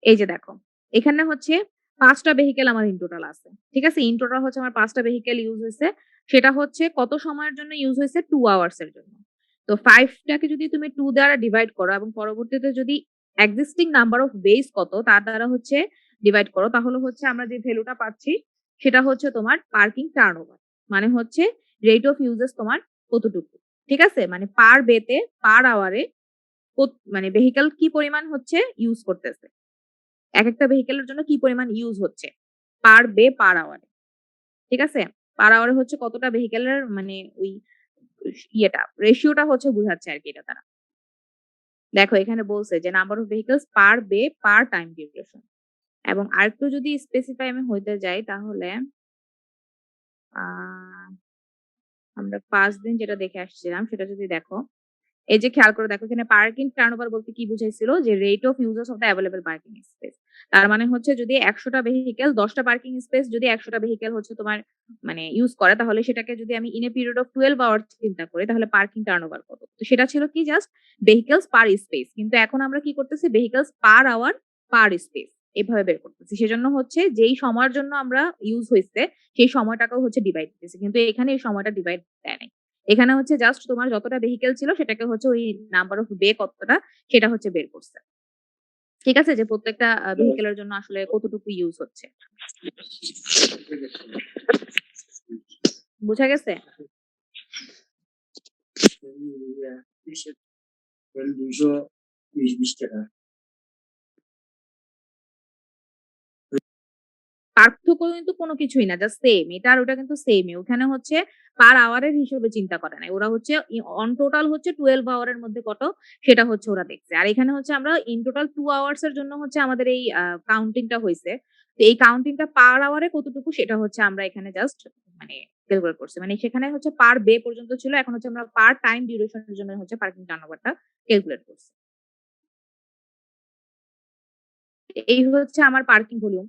এই যে দেখো, এখানে হচ্ছে ৫ টা ভেহিকল আমার ইন টোটাল আছে। ঠিক আছে? ইন টোটাল হচ্ছে আমার ৫ টা ভেহিকল ইউজ হইছে। সেটা হচ্ছে কত সময়ের জন্য ইউজ হইছে? 2 আওয়ার্স এর জন্য। তো ৫ টাকে যদি তুমি 2 দ্বারা ডিভাইড করো এবং পরবর্তীতে যদি এক্সিস্টিং নাম্বার অফ বেস কত তার দ্বারা হচ্ছে ডিভাইড করো তাহলে হচ্ছে আমরা যে ভ্যালুটা পাচ্ছি সেটা হচ্ছে তোমার পার্কিং টার্নওভার। মানে হচ্ছে রেট অফ ইউজেস তোমার কতটুকু। ঠিক আছে? মানে পার বেতে পার আওয়ারে মানে ভেহিকল কি পরিমাণ হচ্ছে ইউজ করতেছে। একেকটা ভেহিকলের জন্য কি পরিমাণ ইউজ হচ্ছে পার বে পার আওয়ারে। ঠিক আছে? পার আওয়ারে হচ্ছে কতটা ভেহিকলের মানে ওই ইয়েটা রেশিওটা হচ্ছে বুঝাচ্ছে আরকি এটা দ্বারা। দেখো এখানে বলছে যে number of vehicles per bay per time duration. এবং আরেকটু যদি স্পেসিফাই আমি হইতে যাই তাহলে আ আমরা ৫ দিন যেটা দেখে আসছিলাম সেটা যদি দেখো, এই যে খেয়াল করে দেখো এখানে পার্কিং টার্নওভার বলতে কি বুঝাইছিল? যে rate of uses of the available parking space. তার মানে হচ্ছে যদি ১০০ টা ভেহিকল ১০ টা পার্কিং স্পেস যদি ১০০ টা ভেহিকল হচ্ছে তোমার মানে ইউজ করে তাহলে সেটাকে যদি আমি in a period of 12 hours চিন্তা করি তাহলে পার্কিং টার্নওভার কত? তো সেটা ছিল কি জাস্ট ভেহিকলস পার স্পেস। কিন্তু এখন আমরা কি করতেছি? Vehicles per hour per space এভাবে বের করতেছি। সেজন্য হচ্ছে যেই সময়ের জন্য আমরা ইউজ হইছে সেই সময়টাকেও হচ্ছে ডিভাইড দিতেছি। কিন্তু এখানে এই সময়টা ডিভাইড দেয় নাই। এখানে হচ্ছে জাস্ট তোমার যতটা ভেহিকল ছিল সেটাকে হচ্ছে ওই নাম্বার অফ বে কতটা সেটা হচ্ছে বের করছে। ঠিক আছে? যে প্রত্যেকটা ভেহিকল এর জন্য আসলে কতটুকু ইউজ হচ্ছে। বুঝা গেছে? পার্থক্য কিন্তু কোনো কিছুই না। Just same. এটা আর ওটা কিন্তু সেমই। ওখানে হচ্ছে পার আওয়ার এর হিসেবে চিন্তা করে নাই। ওরা হচ্ছে অন টোটাল হচ্ছে 12 আওয়ার এর মধ্যে কত সেটা হচ্ছে ওরা দেখছে। আর এখানে হচ্ছে আমরা ইন টোটাল 2 আওয়ার্স এর জন্য হচ্ছে আমাদের এই কাউন্টিং টা হইছে। তো এই কাউন্টিং টা পার আওয়ার এ কতটুকু সেটা হচ্ছে আমরা এখানে জাস্ট মানে ক্যালকুলেট করছি। মানে সেখানে হচ্ছে পার বে পর্যন্ত ছিল। এখন হচ্ছে আমরা পার টাইম ডিউরেশন এর জন্য হচ্ছে পার্কিং টার্নওভার টা ক্যালকুলেট করছি। এই হচ্ছে আমার পার্কিং ভলিউম।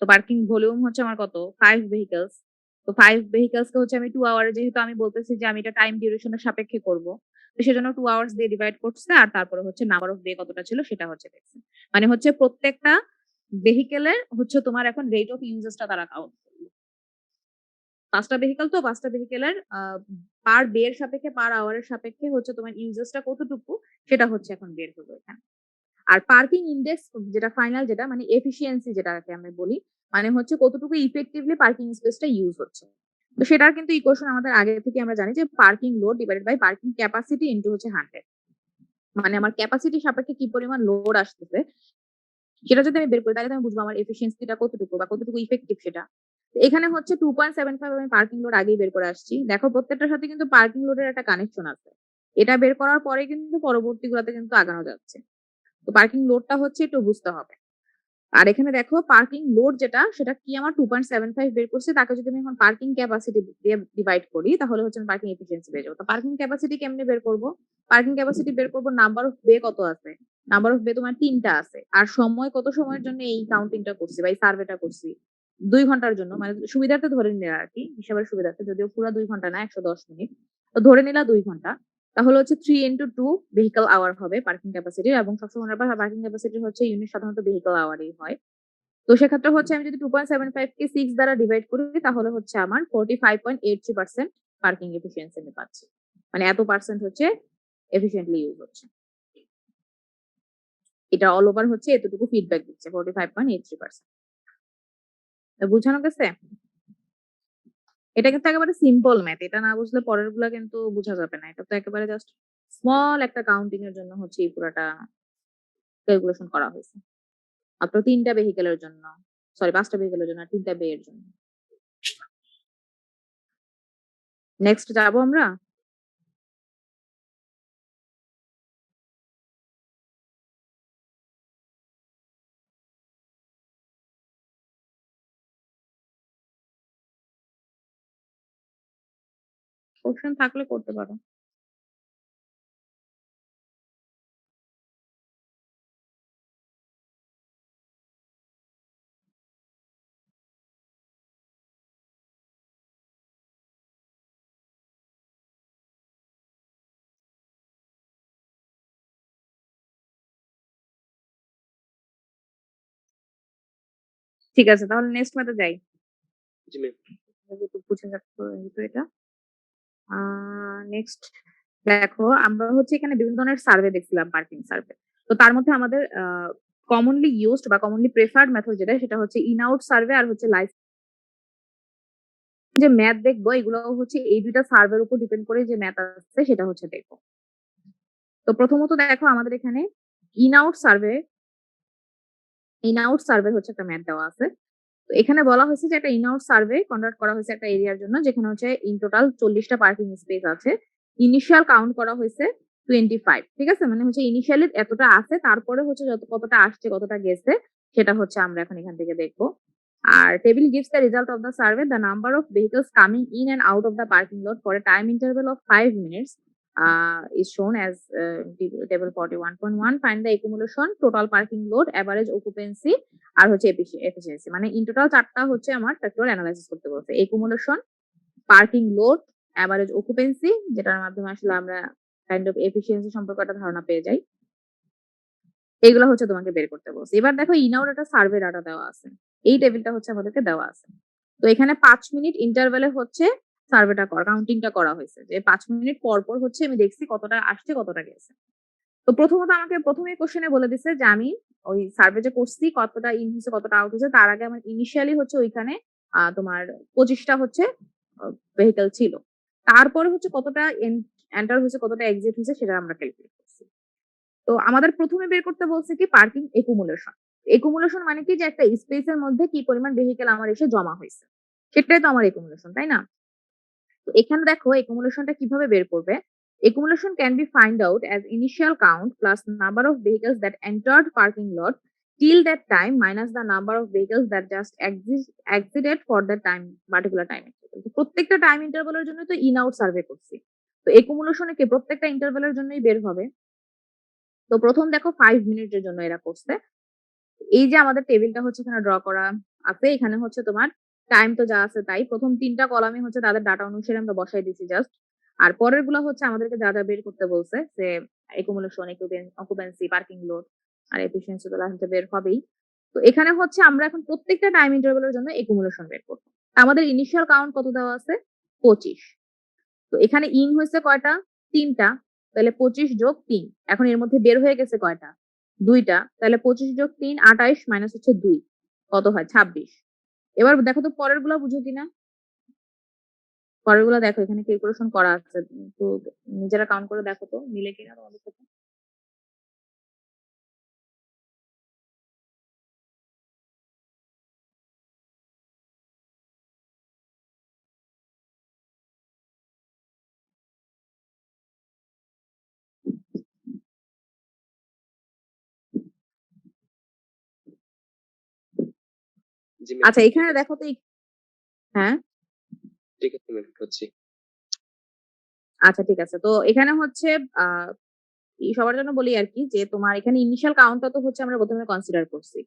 তো পার্কিং ভলিউম হচ্ছে আমার কত? 5 ভেহিকলস। তো 5 ভেহিকলস কে হচ্ছে আমি 2 আওয়ারে যেহেতু আমি বলতেছি যে আমি এটা টাইম ডিউরেশন এর সাপেক্ষে করব। তো সেজন্য 2 আওয়ার্স দিয়ে ডিভাইড করছে আর তারপরে হচ্ছে নাম্বার অফ ডে কতটা ছিল সেটা হচ্ছে দেখছে। মানে হচ্ছে প্রত্যেকটা ভেহিকেলের হচ্ছে তোমার এখন রেট অফ ইউজেসটা তারা কাউন্ট করবে। 5টা ভেহিকেল তো 5টা ভেহিকেলের পার বে এর সাপেক্ষে পার আওয়ারের সাপেক্ষে হচ্ছে তোমার ইউজেসটা কতটুকু সেটা হচ্ছে এখন বের করবে এখানে। আর পার্কিং ইনডেক্স যেটা ফাইনাল যেটা মানে এফিসিয়েন্সি যেটাকে আমরা বলি, মানে হচ্ছে কতটুকু ইফেক্টিভলি পার্কিং স্পেসটা ইউজ হচ্ছে। তো সেটার কিন্তু ইকুয়েশন আমাদের আগে থেকে আমরা জানি যে parking load divided by parking capacity into হচ্ছে 100। মানে আমার ক্যাপাসিটি সাপেক্ষে কি পরিমাণ লোড আসতেছে সেটা যদি আমি বের করি তাহলে আমি বুঝবো আমার এফিসিয়েন্সিটা কতটুকু বা কতটুকু ইফেক্টিভ সেটা। তো এখানে হচ্ছে 2.75 আমি পার্কিং লোড আগেই বের করে আসছি। দেখো প্রত্যেকটার সাথে কিন্তু পার্কিং লোডের একটা কানেকশন আছে। এটা বের করার পরে কিন্তু পরবর্তীগুলোতে কিন্তু আগানো যাচ্ছে। তো পার্কিং লোডটা হচ্ছে একটু বুঝতে হবে। আর এখানে দেখো পার্কিং লোড যেটা সেটা কি আমার 2.75 বের করছে, তাকে যদি আমি এখন পার্কিং ক্যাপাসিটি দিয়ে ডিভাইড করি তাহলে হচ্ছে আমি পার্কিং এফিসিয়েন্সি পেয়ে যাবো। তো পার্কিং ক্যাপাসিটি কেমনে বের করব? পার্কিং ক্যাপাসিটি বের করব নাম্বার অফ বে কত আছে। নাম্বার অফ বে তোমার 3টা আছে। আর সময় কত সময়ের জন্য এই কাউন্টিংটা করছি বা এই সার্ভেটা করছি? 2 ঘন্টার জন্য, মানে সুবিধার্থে ধরে নিলে আরকি, হিসাবের সুবিধার্থে, যদিও পুরো 2 ঘন্টা না 110 মিনিট। তো ধরে নিলা 2 ঘন্টা। তাহলে হচ্ছে 3 into 2 ভেহিকল আওয়ার হবে পার্কিং ক্যাপাসিটি, এবং সবসময় মনে রাখবা পার্কিং ক্যাপাসিটি হচ্ছে ইউনিট সাধারণত ভেহিকল আওয়ারই হয়। তো সেক্ষেত্রে হচ্ছে আমি যদি 2.75 কে 6 দ্বারা ডিভাইড করি তাহলে হচ্ছে আমার 45.83% পার্কিং এফিসিয়েন্সি আমি পাচ্ছি। মানে এত পার্সেন্ট হচ্ছে এফিশিয়েন্টলি ইউজ হচ্ছে। এটা অল ওভার হচ্ছে এতটুকু ফিডব্যাক দিচ্ছে 45.83%। বুঝানো গেছে? এটা কিন্তু একেবারে সিম্পল ম্যাথ। এটা না বুঝলে পরের গুলা কিন্তু বোঝা যাবে না। এটা তো একেবারে জাস্ট স্মল একটা কাউন্টিং এর জন্য হচ্ছে এই পুরাটা ক্যালকুলেশন করা হয়েছে। মাত্র 3টা ভেহিকেলের জন্য, সরি 5টা ভেহিকেলের জন্য আর 3টা বে এর জন্য। নেক্সট যাবো আমরা। কোশ্চেন থাকলে করতে পারো। ঠিক আছে, তাহলে নেক্সট ম্যাথে যাই। জি ম্যাম। যেহেতু বুঝে যাচ্ছে যেহেতু এটা। নেক্সট দেখো আমরা হচ্ছে এখানে বিভিন্ন ধরনের সার্ভে দেখছিলাম, পার্কিং সার্ভে। তো তার মধ্যে আমাদের কমনলি ইউজড বা কমনলি প্রেফার্ড মেথড যেটা সেটা হচ্ছে ইন আউট সার্ভে আর হচ্ছে লাইভ। যে ম্যাথ দেখবো এগুলো হচ্ছে এই দুইটা সার্ভের উপর ডিপেন্ড করে যে ম্যাথ আছে সেটা হচ্ছে দেখবো। তো প্রথমত দেখো আমাদের এখানে in out survey, in out survey হচ্ছে একটা ম্যাথ দেওয়া আছে। তো এখানে বলা হয়েছে যে একটা ইন আউট সার্ভে কন্ডাক্ট করা হয়েছে একটা এরিয়ার জন্য, যেখানে হচ্ছে ইন টোটাল 40টা পার্কিং স্পেস আছে। ইনিশিয়াল কাউন্ট করা হয়েছে 25। ঠিক আছে, মানে হচ্ছে ইনিশিয়ালি এতটা আছে, তারপরে হচ্ছে যত কতটা আসছে কতটা গেছে সেটা হচ্ছে আমরা এখন এখান থেকে দেখবো। আর table gives the result of the survey, the number of vehicles coming in and out of the parking lot for a time interval of 5 minutes is shown as table 41.1. Find the accumulation, total parking load, average occupancy আর হচ্ছে efficiency. মানে in total 4টা হচ্ছে আমার factor analysis করতে বলছে। Accumulation, parking load, average occupancy, যেটার মাধ্যমে আসলে আমরা কাইন্ড অফ এফিসিয়েন্সি সম্পর্কে একটা ধারণা পেয়ে যাই। এগুলো হচ্ছে তোমাকে বের করতে বলছে। এবার দেখো ইন আউট একটা সার্ভে ডাটা দেওয়া আছে। এই টেবিলটা হচ্ছে আমাদেরকে দেওয়া আছে। তো এখানে 5 মিনিট ইন্টারভ্যালে হচ্ছে সার্ভেটা কাউন্টিংটা করা হয়েছে, যে 5 মিনিট পর পর হচ্ছে আমি দেখছি কতটা আসছে কতটা গেছে। তো প্রথমত আমাকে প্রথমে কোশ্চেনে বলে দিছে যে আমি ওই সার্ভে যে করছি কতটা ইন হয়েছে কতটা আউট হয়েছে, তার আগে আমার ইনিশিয়ালি হচ্ছে ওইখানে তোমার 25টা হচ্ছে ভেহিকল ছিল। তারপরে হচ্ছে কতটা এন্টার হয়েছে কতটা এক্সিট হয়েছে সেটা আমরা ক্যালকুলেট করছি। তো আমাদের প্রথমে বের করতে বলছে কি পার্কিং একুমুলেশন। একুমুলেশন মানে কি যে একটা স্পেসের মধ্যে কি পরিমাণ ভেহিকল আমার এসে জমা হয়েছে, সেটাই তো আমার একুমুলেশন, তাই না? তো এখানে দেখো একুমুলেশনটা কিভাবে বের করবে। Accumulation can be find out as initial count plus number of vehicles that entered parking lot till that time minus the number of vehicles that just exited for that time particular time interval. তো প্রত্যেকটা time ইন্টারভ্যালের জন্য তো in out survey করছি। তো একুমুলেশনে কি প্রত্যেকটা ইন্টারভ্যালের জন্যই বের হবে। তো প্রথম দেখো 5 মিনিটের জন্য এরা করছে। এই যে আমাদের টেবিলটা হচ্ছে এখানে ড্র করা আছে, এখানে হচ্ছে তোমার টাইম তো যা আছে তাই। প্রথম 3টা কলামে হচ্ছে তাদের ডাটা অনুসারে আমরা বসাই দিচ্ছি জাস্ট। আর পরের গুলা হচ্ছে আমাদেরকে যা যা বের করতে বলছে, যে একুমুলেশন, অকুপেন্সি, পার্কিং লোড আর এফিসিয়েন্সি তো লাস্টে বের হবেই। তো এখানে হচ্ছে আমরা এখন প্রত্যেকটা টাইম ইন্টারভ্যাল এর জন্য একুমুলেশন বের করব। আমাদের ইনিশিয়াল কাউন্ট কত দেওয়া আছে? 25। তো এখানে ইন হয়েছে কয়টা? ৩ টা। তাহলে 25 যোগ ৩। এখন এর মধ্যে বের হয়ে গেছে কয়টা? ২ টা। তাহলে 25 যোগ ৩ ২৮ মাইনাস হচ্ছে ২। কত হয়? ২৬। এবার দেখো তো পরের গুলা বুঝো কিনা? পরের গুলা দেখো এখানে ক্যালকুলেশন করা আছে। তো নিজেরা কাউন্ট করে দেখো তো মিলে কিনা তোমাদের সাথে। জি ম্যাম, আচ্ছা ঠিক এখানে আছে। দেখো তো হ্যাঁ? ঠিক আছে ম্যাম, হচ্ছে। আচ্ছা ঠিক আছে। তো এখানে হচ্ছে আ সবার জন্য বলি আরকি যে তোমার এখানে ইনিশিয়াল কাউন্টটা তো হচ্ছে আমরা ১ম এ কনসিডার করছি।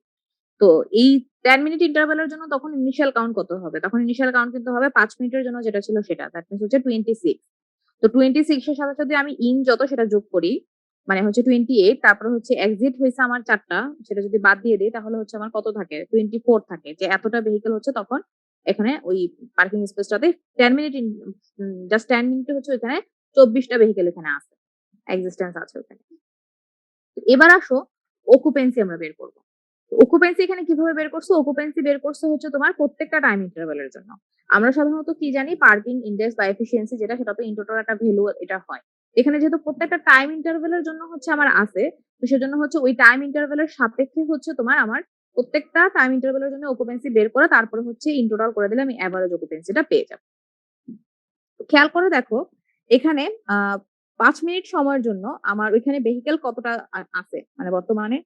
তো এই 10 মিনিট ইন্টারভ্যাল এর জন্য তখন ইনিশিয়াল কাউন্ট কত হবে? তখন ইনিশিয়াল কাউন্ট কিন্তু হবে ৫ মিনিটের জন্য যেটা ছিল সেটা। দ্যাট মিনস হচ্ছে 26। তো 26 এর সাথে যদি আমি ইন যত সেটা যোগ করি, মানে হচ্ছে 28 তারপরে হচ্ছে এক্সিট হইছে আমার ৪ টা, সেটা যদি বাদ দিয়ে দেই তাহলে হচ্ছে আমার কত থাকে? 24 থাকে। যে এতটা ভেহিকল হচ্ছে তখন এখানে ওই পার্কিং স্পেসটাতে 10 মিনিট জাস্ট 10 মিনিটে হচ্ছে ওইখানে ২৪ টা ভেহিকল এখানে আছে। এক্সিস্টেন্স আছে ওখানে। এবার আসো অকুপেন্সি আমরা বের করব। অকুপেন্সি এখানে কিভাবে বের করছো? অকুপেন্সি বের করছো হচ্ছে তোমার প্রত্যেকটা টাইম ইন্টারভ্যাল এর জন্য। আমরা সাধারণত কি জানি পার্কিং ইনডেক্স বা এফিসিয়েন্সি যেটা সেটা তো ইন টোটাল একটা ভ্যালু এটা হয়। এখানে যেহেতু প্রত্যেকটা টাইম ইন্টারভ্যাল এর জন্য হচ্ছে আমার আছে, তো সেজন্য হচ্ছে ওই টাইম ইন্টারভ্যাল এর সাপেক্ষে হচ্ছে তোমার আমার প্রত্যেকটা টাইম ইন্টারভ্যাল এর জন্য অকুপেন্সি বের করে তারপরে হচ্ছে ইন টোটাল করে দিলে আমি এভারেজ অকুপেন্সিটা পেয়ে যাব। খেয়াল করে দেখো এখানে ৫ মিনিট সময়ের জন্য আমার ওইখানে ভেহিকল কতটা আছে? মানে বর্তমানে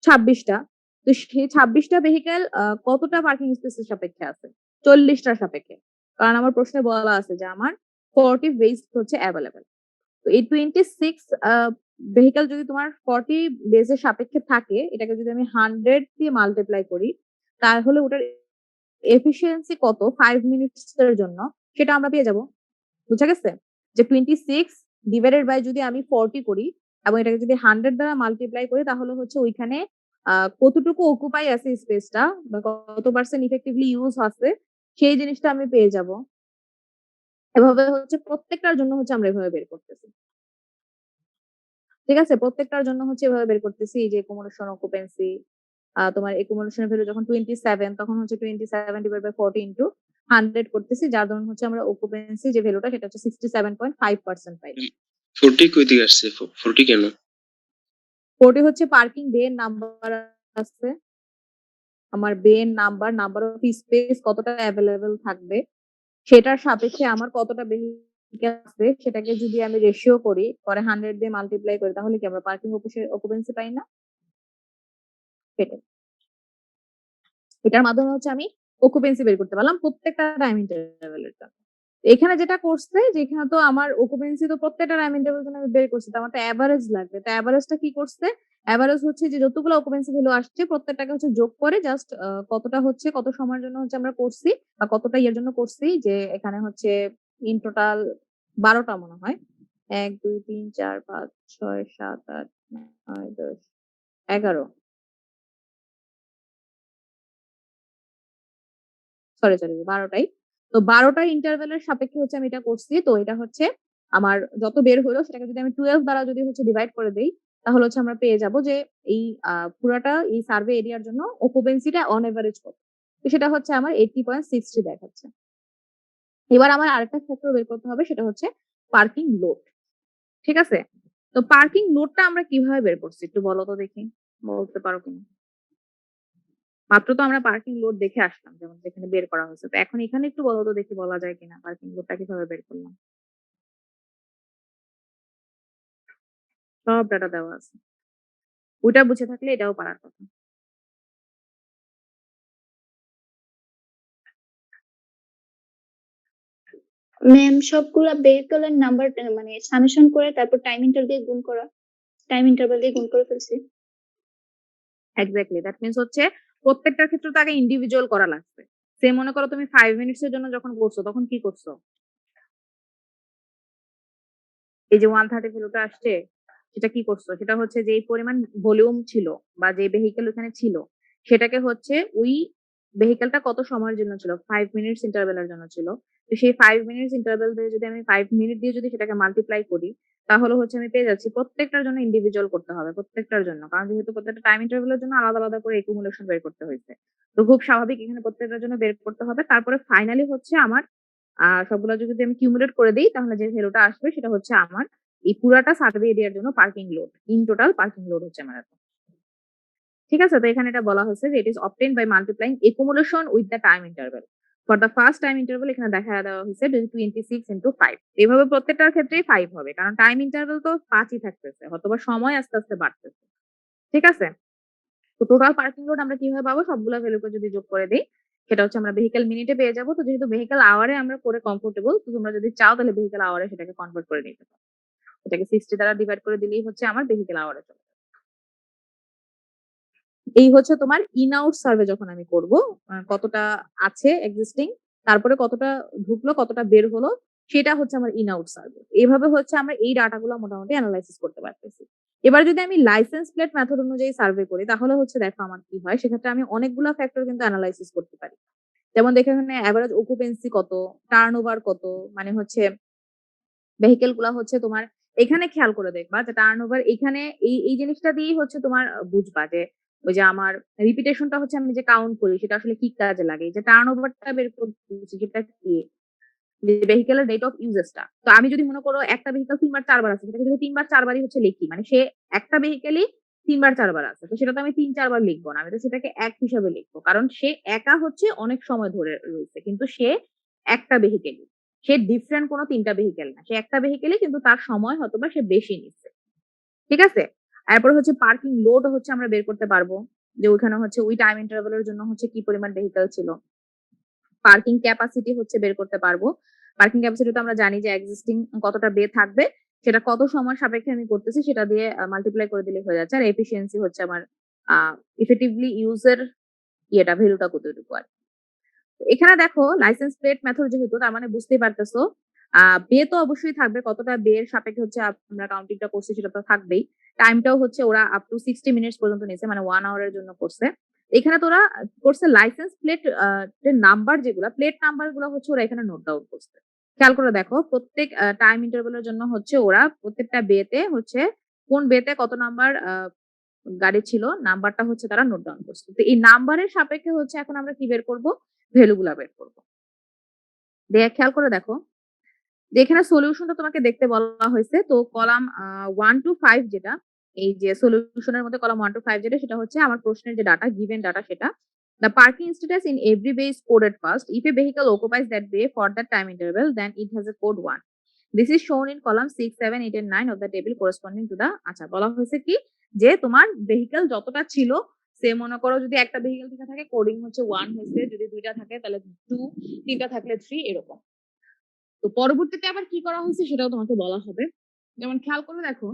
২৬ টা। তো সেই ২৬ টা ভেহিকল কতটা পার্কিং স্পেস এর সাপেক্ষে আছে? ৪০ টার সাপেক্ষে। কারণ আমার প্রশ্নে বলা আছে যে আমার 40 বেস হচ্ছে এভেইলেবল। তো এই 26 ভেহিকল যদি তোমার 40 বেস এর সাপেক্ষে থাকে, এটাকে যদি আমি 100 দিয়ে মাল্টিপ্লাই করি, তাহলে ওটার এফিসিয়েন্সি কত 5 মিনিটস এর জন্য সেটা আমরা পেয়ে যাব। বুঝা গেছে? যে 26 ডিভাইডেড বাই যদি আমি 40 করি এবং এটাকে যদি 100 দ্বারা মাল্টিপ্লাই করি তাহলে হচ্ছে ওইখানে আ কতটুকু অকুপাই আছে স্পেসটা বা কত পারসেন্ট ইফেক্টিভলি ইউজ আছে সেই জিনিসটা আমি পেয়ে যাব। এভাবে হচ্ছে প্রত্যেকটার জন্য হচ্ছে আমরা এভাবে বের করতেছি। ঠিক আছে? প্রত্যেকটার জন্য হচ্ছে এভাবে বের করতেছি এই যে accumulation occupancy তোমার accumulation এর ভ্যালু যখন 27 তখন হচ্ছে 27 ডিভাইড বাই 40 ইনটু 100 করতেছি। যার দরুন হচ্ছে আমরা occupancy যে ভ্যালুটা সেটা হচ্ছে 67.5% পাই। 40 কই থেকে আসছে? 40 কেন? 40 হচ্ছে পার্কিং বে এর নাম্বার আছে। আমার বে এর নাম্বার অফ স্পেস কতটা এভেইলেবল থাকবে সেটার সাপেক্ষে আমার কতটা ভেহিকল আছে সেটাকে যদি আমি রেশিও করি পরে 100 দিয়ে মাল্টিপ্লাই করি তাহলে কি আমরা পার্কিং অকুপেন্সি পাই না? সেটাই। এটার মাধ্যমে হচ্ছে আমি অকুপেন্সি বের করতে পারলাম প্রত্যেকটা টাইম ইন্টারভ্যাল এর জন্য। এখানে যেটা করছে যে এখানে তো আমার অকুপেন্সি তো প্রত্যেকটা টাইম ইন্টারভ্যাল জন্য আমি বের করছি। তো আমার তো এভারেজ লাগবে। তো এভারেজটা কি করছে? এভারেজ হচ্ছে যে যতগুলো অকুপেন্সি ভ্যালু আসছে প্রত্যেকটাকে হচ্ছে যোগ করে জাস্ট কতটা হচ্ছে কত সময়ের জন্য হচ্ছে আমরা করছি বা কতটা ইয়ের জন্য করছি যে এখানে হচ্ছে ইন টোটাল ১২ টা মনে হয়। ১, ২, ৩, ৪, ৫, ৬, ৭, ৮, ৯, ১০, ১১ সরি ১২ টাই। তো ১২ টা ইন্টারভ্যাল এর সাপেক্ষে হচ্ছে আমি এটা করছি। তো এটা হচ্ছে আমার যত বের হলো সেটাকে যদি আমি 12 দ্বারা যদি হচ্ছে ডিভাইড করে দেই, তাহলে হচ্ছে আমরা পেয়ে যাবো যে এই পুরাটা এই সার্ভে এরিয়ার জন্য অকুপেন্সিটা অন এভারেজ কত। তো সেটা হচ্ছে আমার 80.63 দেখাচ্ছে। এবার আমার আরেকটা ফ্যাক্টর বের করতে হবে সেটা হচ্ছে পার্কিং লোড। ঠিক আছে? তো পার্কিং লোডটা আমরা কিভাবে বের করছি একটু বলো তো দেখি। বলতে পারো কিনা? মাত্র তো আমরা পার্কিং লোড দেখে আসলাম যেমন যেখানে বের করা হয়েছে। তো এখন এখানে একটু বলো তো দেখি বলা যায় কিনা পার্কিং লোডটা কিভাবে বের করলাম? সব ডাটা দেওয়া আছে। ওইটা বুঝে থাকলে এটাও পারার কথা। ম্যাম সবগুলা ভেহিকলের নাম্বার মানে সামেশন করে তারপর টাইম ইন্টার দিয়ে গুণ করা। টাইম ইন্টারভাল দিয়ে গুণ করে ফেলছি। এক্সাক্টলি দ্যাট মিনস হচ্ছে প্রত্যেকটার ক্ষেত্রে তো আগে ইন্ডিভিজুয়াল করা লাগবে। সে মনে করো তুমি 5 মিনিটস এর জন্য যখন করছো তখন কি করছো? এই যে 130 ভ্যালুটা আসছে সেটা কি করছো? সেটা হচ্ছে যে এই পরিমাণ ভলিউম ছিল বা যে ভেহিকল ওখানে ছিল সেটাকে হচ্ছে ওই ভেহিকেলটা কত সময়ের জন্য ছিল? 5 মিনিটস ইন্টারভ্যাল এর জন্য ছিল। তো সেই 5 মিনিটস ইন্টারভ্যাল দিয়ে যদি আমি 5 মিনিট দিয়ে যদি সেটাকে মাল্টিপ্লাই করি, তাহলে হচ্ছে আমি পেয়ে যাচ্ছি প্রত্যেকটার জন্য ইন্ডিভিজুয়াল করতে হবে, প্রত্যেকটার জন্য। কারণ যেহেতু প্রত্যেকটা টাইম ইন্টারভ্যাল এর জন্য আলাদা, আলাদা করে একুমুলেশন বের করতে হইছে। তো খুব স্বাভাবিক এখানে প্রত্যেকটার জন্য বের করতে হবে। তারপরে ফাইনালি হচ্ছে আমার সবগুলা যদি আমি কিউমুলেট করে দেই তাহলে যে ভ্যালুটা আসবে সেটা হচ্ছে আমার এই পুরাটা সার্ভে এরিয়ার জন্য parking load. In total parking load হচ্ছে আমার এত। ঠিক আছে? তো এখানে এটা বলা হয়েছে যে ইট ইস obtained by multiplying accumulation with the time interval. For the first time interval এখানে দেখায়া দেওয়া হইছে 26 into 5. এভাবে প্রত্যেকটার ক্ষেত্রেই 5 হবে। কারণ টাইম ইন্টারভ্যাল তো 5 ই থাকতেছে। হয়তোবা সময় আস্তে, আস্তে বাড়তেছে। ঠিক আছে? তো টোটাল পার্কিং লোড আমরা কিভাবে পাবো? সবগুলা ভ্যালুকে যদি যোগ করে দেই, সেটা হচ্ছে আমরা ভেহিকল মিনিটে পেয়ে যাবো। তো যেহেতু ভেহিকল আওয়ারে আমরা করে কমফোর্টেবল, তো তোমরা যদি চাও তাহলে ভেহিকল আওয়ারে সেটাকে কনভার্ট করে নিতে পারো। এটাকে 60 দ্বারা ডিভাইড করে দিলেই হচ্ছে আমার ভেহিকল আওয়ারে চলে যাবে। এই হচ্ছে তোমার ইন আউট সার্ভে যখন আমি করব, কতটা আছে এক্সিস্টিং, তারপরে কতটা ঢুকলো, কতটা বের হলো, সেটা হচ্ছে আমার ইন আউট সার্ভে। এভাবে হচ্ছে আমরা এই ডাটাগুলো মোটামুটি এনালাইসিস করতে পারতেছি। এবার যদি আমি লাইসেন্স প্লেট মেথড অনুযায়ী সার্ভে করি তাহলে হচ্ছে দেখো আমার কি হয়। সেক্ষেত্রে আমি অনেকগুলা ফ্যাক্টর কিন্তু এনালাইসিস করতে পারি। যেমন দেখো এখানে এভারেজ অকুপেন্সি কত, টার্নওভার কত, মানে হচ্ছে ভেহিকেল গুলা হচ্ছে তোমার এখানে খেয়াল করে দেখবা যে টার্নওভার এখানে এই জিনিসটা দিয়েই হচ্ছে তোমার বুঝবা যে ওই যে আমার রিপিটেশনটা হচ্ছে আমি যে কাউন্ট করি সেটা আসলে কি কাজে লাগে। এই যে টার্নওভারটা বের করতেছি সেটা কি, যে ভেহিকেলের রেট অফ ইউজেসটা। তো আমি যদি মনে করো একটা ভেহিকেল ৩ বার ৪ বার আছে সেটাকে যদি ৩ বার ৪ বারই হচ্ছে লিখি, মানে সে একটা ভেহিকেলই ৩ বার ৪ বার আছে। তো সেটা তো আমি ৩-৪ বার লিখবো না। আমি তো সেটাকে এক হিসাবে লিখবো। কারণ সে একা হচ্ছে অনেক সময় ধরে রয়েছে। কিন্তু সে একটা ভেহিকেলই। সে ডিফারেন্ট কোনো ৩ টা ভেহিকেল না। সে একটা ভেহিকেলই, কিন্তু তার সময় হয়তোবা সে বেশি নিচ্ছে। ঠিক আছে? এরপরে হচ্ছে পার্কিং লোড হচ্ছে আমরা বের করতে পারবো। যে ওইখানে হচ্ছে ওই টাইম ইন্টারভ্যাল এর জন্য হচ্ছে কি পরিমাণ ভেহিকেল ছিল। পার্কিং ক্যাপাসিটি হচ্ছে বের করতে পারবো। পার্কিং ক্যাপাসিটি তো আমরা জানি যে এক্সিস্টিং কতটা বে থাকবে, সেটা কত সময় সাপেক্ষে আমি করতেছি সেটা দিয়ে মাল্টিপ্লাই করে দিলে হয়ে যাচ্ছে। আর এফিশিয়েন্সি হচ্ছে আমার ইফেক্টিভলি ইউজের ইয়েটা ভ্যালুটা কতটুকু আর। তো এখানে দেখো লাইসেন্স প্লেট মেথড যেহেতু, তার মানে বুঝতেই পারতেছো বে তো অবশ্যই থাকবে। কতটা বে এর সাপেক্ষে হচ্ছে আমরা কাউন্টিংটা করছি সেটা তো থাকবেই। টাইমটাও হচ্ছে ওরা আপ টু 60 মিনিটস পর্যন্ত নিছে, মানে 1 আওয়ার এর জন্য করছে। এখানে তো ওরা করছে লাইসেন্স প্লেট এর নাম্বার, যেগুলা প্লেট নাম্বার গুলো হচ্ছে ওরা এখানে নোট ডাউন করছে। খেয়াল করে দেখো প্রত্যেক টাইম ইন্টারভ্যাল এর জন্য হচ্ছে ওরা প্রত্যেকটা বেতে হচ্ছে কোন বেতে কত নাম্বার গাড়ি ছিল নাম্বারটা হচ্ছে তারা নোট ডাউন করছে। তো এই নাম্বারের সাপেক্ষে হচ্ছে এখন আমরা কি বের করব? ভ্যালু গুলা বের করব। খেয়াল করে দেখো যে এখানে সলিউশনটা তোমাকে দেখতে বলা হয়েছে। তো কলাম 1 to 5 যেটা, এই যে সলিউশনের মধ্যে কলাম 1 to 5 যেটা, সেটা হচ্ছে আমার প্রশ্নের যে ডাটা, গিভেন ডাটা সেটা। The parking status in every bay is coded first. If a vehicle occupies that bay for that time interval, then it has a code 1. This is shown in column 6, 7, 8 and 9 of the table corresponding to the, আচ্ছা বলা হয়েছে কি যে তোমার vehicle যতটা ছিল, সে মনে করো যদি একটা ভেহিকেল থেকে থাকে কোডিং হচ্ছে 1 হয়েছে, যদি দুইটা থাকে তাহলে 2, তিনটা থাকলে 3, এরকম। তো পরবর্তীতে আবার কি করা হয়েছে সেটাও তোমাকে বলা হবে। যেমন খেয়াল করে দেখো,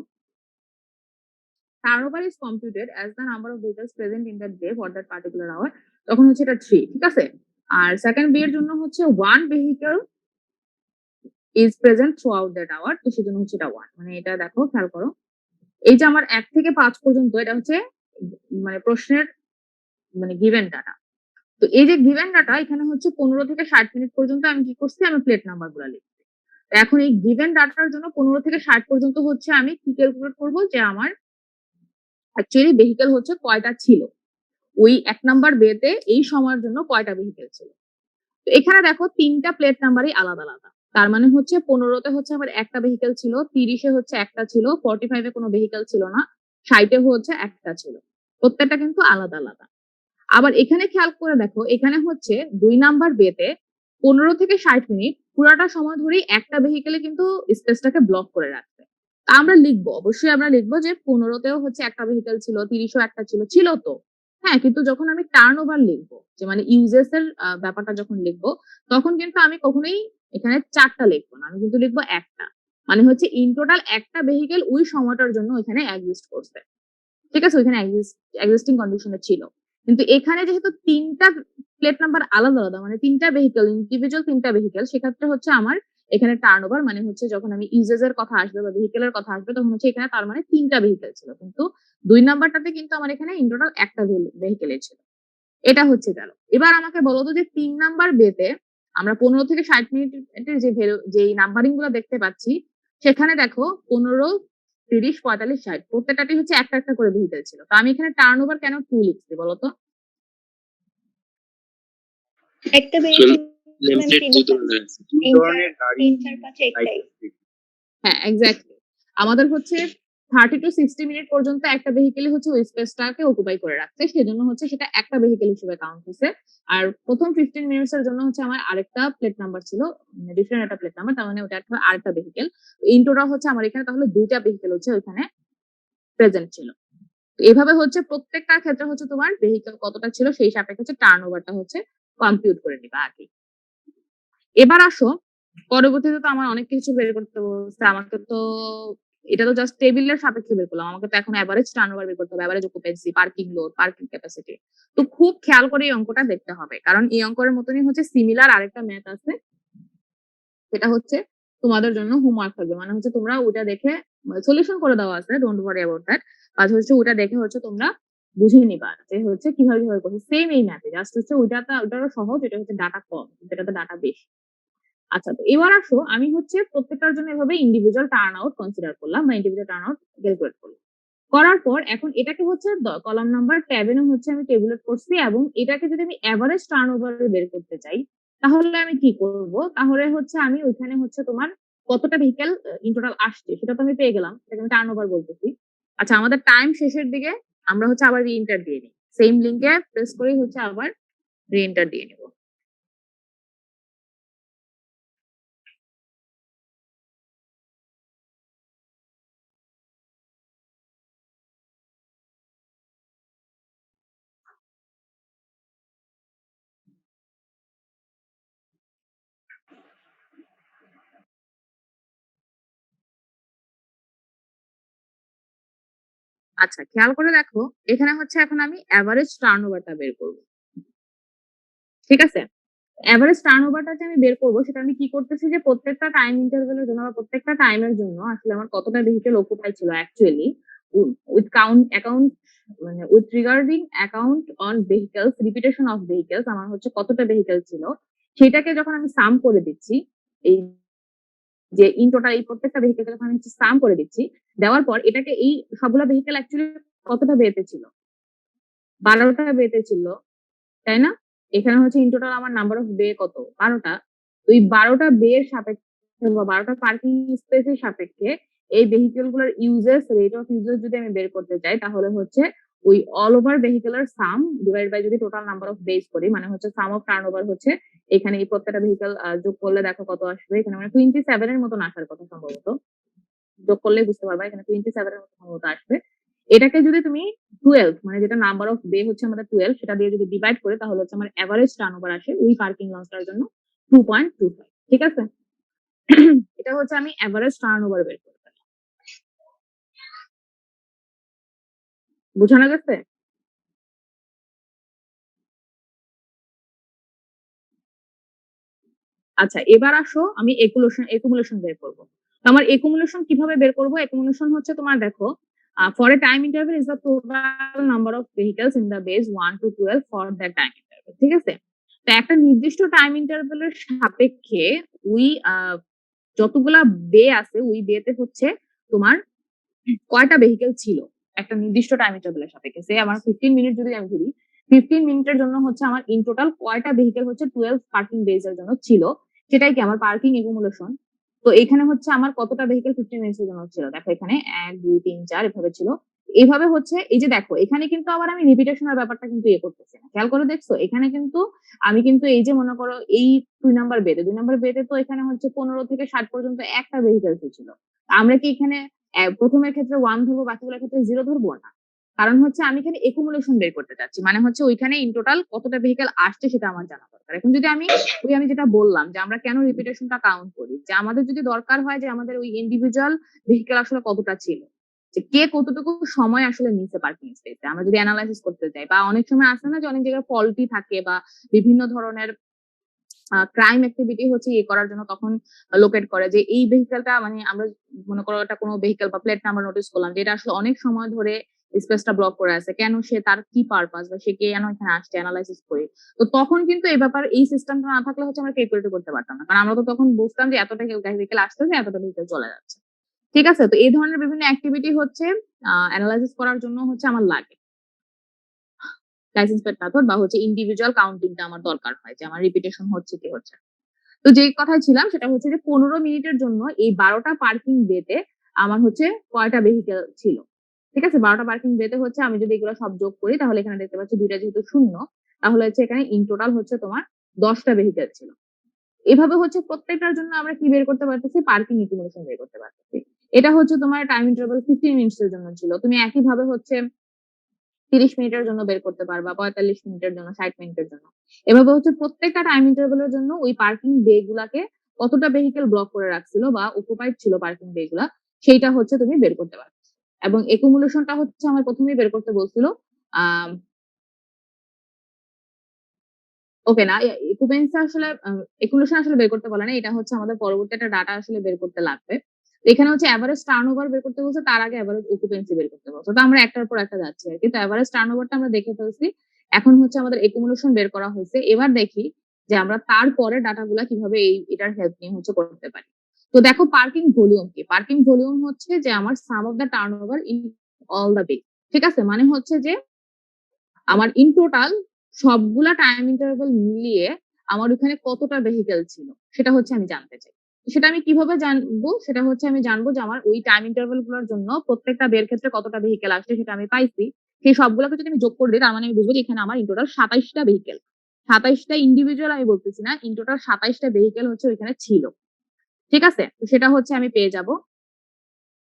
turnover is computed as the number of vehicles present in that day for that particular hour. তখন হচ্ছে এটা 3, ঠিক আছে? আর সেকেন্ড বে এর জন্য হচ্ছে 1 vehicle is present through out that our, তো সেজন্য হচ্ছে এটা 1। মানে এটা দেখো খেয়াল করো, এই যে আমার 1 থেকে 5 পর্যন্ত এটা হচ্ছে মানে প্রশ্নের মানে গিভেন ডাটা। তো এই যে গিভেন ডাটা এখানে হচ্ছে 15 থেকে 60 মিনিট পর্যন্ত আমি কি করছি, আমি প্লেট নাম্বার গুলা লিখছি। এখন এই গিভেন ডাটার জন্য 15 থেকে 60 পর্যন্ত হচ্ছে আমি কি ক্যালকুলেট করবো যে আমার অ্যাকচুয়ালি ভেহিকেল হচ্ছে কয়টা ছিল, ওই 1 নাম্বার বেতে এই সময়ের জন্য কয়টা ভেহিকেল ছিল। তো এখানে দেখো 3টা প্লেট নাম্বারই আলাদা আলাদা। তার মানে হচ্ছে 15তে হচ্ছে আমার একটা ভেহিকেল ছিল, 30-এ হচ্ছে একটা ছিল, 45-এ কোনো ভেহিকেল ছিল না, 60-এ হচ্ছে একটা ছিল। প্রত্যেকটা কিন্তু আলাদা আলাদা। আবার এখানে খেয়াল করে দেখো, এখানে হচ্ছে 2 নাম্বার বেতে 15 থেকে 60 মিনিট পুরাটা সময় ধরেই একটা ভেহিকেলে কিন্তু স্পেসটাকে ব্লক করে রাখছে। তা আমরা লিখবো, অবশ্যই আমরা লিখবো যে 15তেও হচ্ছে একটা ভেহিকেল ছিল, 30-ও একটা ছিল তো। হ্যাঁ, কিন্তু যখন আমি টার্ন ওভার লিখবো, যে মানে ইউজেস এর ব্যাপারটা যখন লিখবো, তখন কিন্তু আমি কখনোই এখানে 4টা লিখবো না, আমি কিন্তু লিখবো একটা। মানে হচ্ছে ইন টোটাল একটা ভেহিকেল ওই সময়টার জন্য এখানে এক্সিস্ট করছে। ঠিক আছে, ওইখানে এক্সিস্টিং কন্ডিশনে ছিল। কিন্তু এখানে যেহেতু 3টা প্লেট নাম্বার আলাদা আলাদা, মানে 3টা ভেহিকেল, ইন্ডিভিজুয়াল 3টা ভেহিকেল, সেক্ষেত্রে হচ্ছে আমার এখানে টার্নওভার মানে হচ্ছে যখন আমি ইউজেস এর কথা আসবে বা ভেহিকেলের কথা আসবে তখন হচ্ছে এখানে তার মানে 3টা ভেহিকেল ছিল। কিন্তু 2 নাম্বারটাতে কিন্তু আমার এখানে ইন টোটাল একটা ভেহিকেল ছিল। এটা হচ্ছে গেল। এবার আমাকে বলো তো যে ৩ নাম্বার বেতে আমরা ১৫ থেকে ৬০ মিনিটের যেই নাম্বারিং গুলো দেখতে পাচ্ছি, সেখানে দেখো ১৫, ৩০, ৪৫, ৬০ প্রত্যেকটাতেই হচ্ছে একটা, একটা করে ভেহিকল ছিল। তো আমি এখানে টার্নওভার কেন 2 লিখছি বলো তো? একটা ভেহিকল নেমপ্লেট দুই ধরনের আছে। দুই তিন, ধরনের গাড়ি ৩, ৪, ৫ একটাই। হ্যাঁ, এক্সাক্টলি। আমাদের হচ্ছে 30 টু 60 মিনিট পর্যন্ত একটা ভেহিকেলই হচ্ছে ওই স্পেসটাকে অকুপাই করে রাখছে। সেজন্য হচ্ছে সেটা একটা ভেহিকেল হিসেবে কাউন্ট হইছে। আর প্রথম 15 মিনিটস এর জন্য হচ্ছে আমার আরেকটা প্লেট নাম্বার ছিল, ডিফারেন্ট একটা প্লেট নাম্বার, তার মানে ওটা একটা আরেকটা ভেহিকেল। ইন টোটাল হচ্ছে আমার এখানে তাহলে ২ টা ভেহিকেল হচ্ছে ওইখানে প্রেজেন্ট ছিল। তো এভাবে হচ্ছে প্রত্যেকটার ক্ষেত্রে হচ্ছে তোমার ভেহিকেল কতটা ছিল সেই সাপেক্ষে হচ্ছে টার্নওভারটা হচ্ছে কম্পিউট করে নিবা আগে। এবার আসো, পরবর্তীতে তো আমার অনেক কিছু বের করতে বলছে। আমাকে তো এটা তো জাস্ট টেবিলের সাপেক্ষে বের করলাম। আমাকে তো এখন এভারেজ টার্নওভার বের করতে হবে, average occupancy, parking load, parking capacity. তো খুব খেয়াল করে এই অঙ্কটা দেখতে হবে। কারণ এই অঙ্কের মতনই হচ্ছে সিমিলার আরেকটা ম্যাথ আছে। সেটা হচ্ছে তোমাদের জন্য হোমওয়ার্ক থাকবে। মানে হচ্ছে তোমরা ওটা দেখে সলিউশন করে দেওয়া আছে, don't worry about that. But হচ্ছে ওটা দেখে হচ্ছে তোমরা বুঝে নিবা যে হচ্ছে কিভাবে কিভাবে করছে। সেম এই ম্যাথে জাস্ট হচ্ছে ওটারও সহজ, এটা হচ্ছে ডাটা কম, এটাতে ডাটা বেশি। আচ্ছা, তো এবার আসো আমি হচ্ছে প্রত্যেকটার জন্য এভাবে ইন্ডিভিজুয়াল টার্ন আউট কনসিডার করলাম বা ইন্ডিভিজুয়াল টার্ন আউট ক্যালকুলেট করলাম। করার পর এখন এটাকে হচ্ছে কলাম নাম্বার 7 হচ্ছে আমি টেবুলেট করছি, এবং এটাকে যদি আমি এভারেজ টার্ন ওভার বের করতে চাই তাহলে আমি কি করব? তাহলে হচ্ছে আমি ওইখানে হচ্ছে তোমার কতটা ভেহিকেল ইন টোটাল আসছে সেটা তো আমি পেয়ে গেলাম, সেটাকে আমি টার্ন ওভার বলতেছি। আচ্ছা, আমাদের টাইম শেষের দিকে আমরা হচ্ছে আবার রিএন্টার দিয়ে নিই, সেম লিঙ্কে প্রেস করেই হচ্ছে আবার রিএন্টার দিয়ে নিব। আচ্ছা, খেয়াল করে দেখো, এখানে হচ্ছে এখন আমি এভারেজ টার্নওভারটা বের করব। ঠিক আছে? এভারেজ টার্নওভারটা যে আমি বের করব সেটা আমি কি করতেছি যে প্রত্যেকটা টাইম ইন্টারভ্যালের জন্য বা প্রত্যেকটা টাইমের জন্য আসলে আমার কতটা ভেহিকেল অকুপাই ছিল অ্যাকচুয়ালি, উইথ কাউন্ট অ্যাকাউন্ট, মানে with regarding account on vehicles, repetition of vehicles, আমার হচ্ছে কতটা ভেহিকেল ছিল সেটাকে যখন আমি সাম করে দিচ্ছি, এই যে ইন টোটাল এই প্রত্যেকটা ভেহিকেলকে যখন আমি সাম করে দিচ্ছি, দেওয়ার পর এটাকে এই সবগুলা ভেহিকেল অ্যাকচুয়ালি কতটা বেতে ছিল, 12টা বেতে ছিল, তাই না? এখানে হচ্ছে ইন টোটাল আমার নাম্বার অফ বে কত, 12টা। তো এই 12টা বে এর সাপেক্ষে বা 12টা পার্কিং স্পেস এর সাপেক্ষে এই ভেহিকেল গুলোর ইউজেস, রেট অফ ইউজেস যদি আমি বের করতে চাই তাহলে হচ্ছে ওই অল ওভার ভেহিকেলের সাম ডিভাইড বাই যদি টোটাল নাম্বার অফ বেস করি, মানে হচ্ছে সাম অফ টার্নওভার হচ্ছে এখানে এই প্রত্যেকটা ভেহিকেল যোগ করলে দেখো কত আসবে। এখানে মানে 27 এর মতন আসার কথা সম্ভবত, যোগ করলে বুঝতে পারবা এখানে 27 এর মতো সম্ভবত আসবে। এটাকে যদি তুমি 12, মানে যেটা নাম্বার অফ বে হচ্ছে আমাদের 12, সেটা দিয়ে যদি ডিভাইড করে তাহলে হচ্ছে আমার এভারেজ টার্নওভার আসে ওই পার্কিং লঞ্চটার জন্য 2.25। ঠিক আছে? এটা হচ্ছে আমি এভারেজ টার্নওভার বের করতে পারি। বোঝানো গেছে? আচ্ছা, এবার আসো আমি একুমুলেশন বের করব। তো আমার একুমুলেশন কিভাবে বের করব? একুমুলেশন হচ্ছে তোমার দেখো, for a time interval is the total number of vehicles in the base 1 to 12 for that time interval. ঠিক আছে? তো একটা নির্দিষ্ট টাইম ইন্টারভ্যালের সাপেক্ষে ওই যতগুলা বে আছে ওই বেতে হচ্ছে তোমার কয়টা ভেহিকেল ছিল একটা নির্দিষ্ট টাইম ইন্টারভ্যালের সাপেক্ষে। সে আমার 15 মিনিট যদি আমি ধরি, 15 মিনিটের জন্য হচ্ছে আমার ইন টোটাল কয়টা ভেহিকেল হচ্ছে 12 পার্কিং বেজ এর জন্য ছিল, সেটাই কি আমার পার্কিং একুমুলেশন। তো এখানে হচ্ছে আমার কতটা ভেহিকেল 15 মিনিটের জন্য ছিল, দেখো এখানে 1 2 3 4 এভাবে ছিল। এইভাবে হচ্ছে এই যে দেখো এখানে কিন্তু আবার আমি রিপিটেশনের ব্যাপারটা কিন্তু করতেছি না, খেয়াল করে দেখছো এখানে কিন্তু আমি কিন্তু এই যে মনে করো এই 2 নাম্বার বেতে তো এখানে হচ্ছে 15 থেকে 60 পর্যন্ত একটা ভেহিকেল ছিল। আমরা কি এখানে প্রথমের ক্ষেত্রে 1 ধরবো, বাকিগুলোর ক্ষেত্রে 0 ধরবো না? কারণ হচ্ছে আমি এখানে একুমুলেশন বের করতে চাচ্ছি, মানে হচ্ছে ওইখানে ইন টোটাল কতটা ভেহিকেল আসছে সেটা আমার জানা দরকার। এখন যদি আমি আমি যেটা বললাম যে আমরা কেন রিপিটেশনটা কাউন্ট করি, যে আমাদের যদি দরকার হয় যে আমাদের ওই ইন্ডিভিজুয়াল ভেহিকেল আসলে কতটা ছিল, যে কে কতটুকু সময় আসলে নিচ্ছে পার্কিং স্পেসে, আমরা যদি অ্যানালাইসিস করতে চাই, বা অনেক সময় আসে না যে অনেক জায়গায় ফল্টি থাকে বা বিভিন্ন ধরনের ক্রাইম অ্যাক্টিভিটি হচ্ছে করার জন্য তখন লোকেট করে যে এই ভেহিকেলটা, মানে আমরা মনে করো এটা কোনো ভেহিকেল বা প্লেট নাম্বার নোটিস করলাম যে এটা আসলে অনেক সময় ধরে স্পেসটা ব্লক করে আছে, কেন সে, তার কি পারপাস বা সে কেন এখানে আসছে, অ্যানালাইসিস করি। তো তখন কিন্তু এই ব্যাপার, এই সিস্টেমটা না থাকলে হচ্ছে আমরা ক্যালকুলেট করতে পারতাম না, কারণ আমরা তো তখন বুঝতাম যে এতটা ভেহিকেল আসতেছে, এতটা ভেহিকেল চলে যাচ্ছে। ঠিক আছে, তো এই ধরনের বিভিন্ন অ্যাক্টিভিটি হচ্ছে অ্যানালাইসিস করার জন্য হচ্ছে আমার লাগে লাইসেন্স প্লেট মেথড বা হচ্ছে ইন্ডিভিজুয়াল কাউন্টিংটা আমার দরকার হয়, যে আমার রিপিটেশন হচ্ছে কি হচ্ছে। তো যে কথায় ছিলাম সেটা হচ্ছে যে 15 মিনিটের জন্য এই 12টা পার্কিং বেতে আমার হচ্ছে কয়টা ভেহিকেল ছিল। ঠিক আছে, 12টা পার্কিং বেতে হচ্ছে আমি যদি এগুলো সব যোগ করি তাহলে এখানে দেখতে পাচ্ছি দুইটা যেহেতু শূন্য, তাহলে হচ্ছে এখানে ইন টোটাল হচ্ছে তোমার 10টা ভেহিকেল ছিল। এভাবে হচ্ছে প্রত্যেকটার জন্য আমরা কি বের করতে পারতেছি, পার্কিং ইকুমুলেশন বের করতে পারতেছি। এটা হচ্ছে তোমার টাইম ইন্টারভাল 15 মিনিটস এর জন্য ছিল। তুমি একই ভাবে হচ্ছে 30 মিনিটের জন্য বের করতে পারবা, 45 মিনিটের জন্য, 60 মিনিটের জন্য। এভাবে হচ্ছে প্রত্যেকটা টাইম ইন্টারভ্যালের জন্য ওই পার্কিং বে গুলাকে কতটা ভেহিকেল ব্লক করে রাখছিল বা অকুপাইড ছিল পার্কিং বে গুলা, সেইটা হচ্ছে তুমি বের করতে পারবে। এবং একুমুলেশনটা হচ্ছে আমার প্রথমেই বের করতে বলছিল। আহ ওকে না, একুপেন্সি আসলে একুমুলেশন আসলে বের করতে বলে না, এটা হচ্ছে আমাদের পরবর্তী একটা ডাটা আসলে বের করতে লাগবে। এখানে হচ্ছে এভারেজ টার্নওভার বের করতে বলছে, তার আগে এভারেজ অকুপেন্সি বের করতে বলছে। তো আমরা একটার পর একটা যাচ্ছি আর কি। তো এভারেজ টার্নওভারটা আমরা দেখে ফেলছি, এখন হচ্ছে আমাদের একুমুলেশন বের করা হয়েছে। এবার দেখি যে আমরা তারপরে ডাটাগুলা কিভাবে এটার হেল্প নিয়ে হচ্ছে করতে পারি। তো দেখো পার্কিং ভলিউম কি, পার্কিং ভলিউম হচ্ছে যে আমার sum of the turnover in all the bay. ঠিক আছে, মানে হচ্ছে যে আমার ইন টোটাল সবগুলা টাইম ইন্টারভ্যাল মিলিয়ে আমার ওখানে কতটা ভেহিকেল ছিল সেটা হচ্ছে আমি জানতে চাই। সেটা আমি কিভাবে জানবো, সেটা হচ্ছে আমি জানবো যে আমার ওই টাইম ইন্টারভ্যাল গুলোর জন্য প্রত্যেকটা বের ক্ষেত্রে কতটা ভেহিকেল আসছে সেটা আমি পাইছি। সেই সবগুলোকে যদি আমি যোগ করে দিই তার মানে আমি বুঝবো যে এখানে আমার ইন টোটাল 27টা ভেহিকেল, 27টা ইন্ডিভিজুয়াল আমি বলতেছি না, ইন টোটাল 27টা ভেহিকেল হচ্ছে ওইখানে ছিল। ঠিক আছে, তো সেটা হচ্ছে আমি পেয়ে যাব।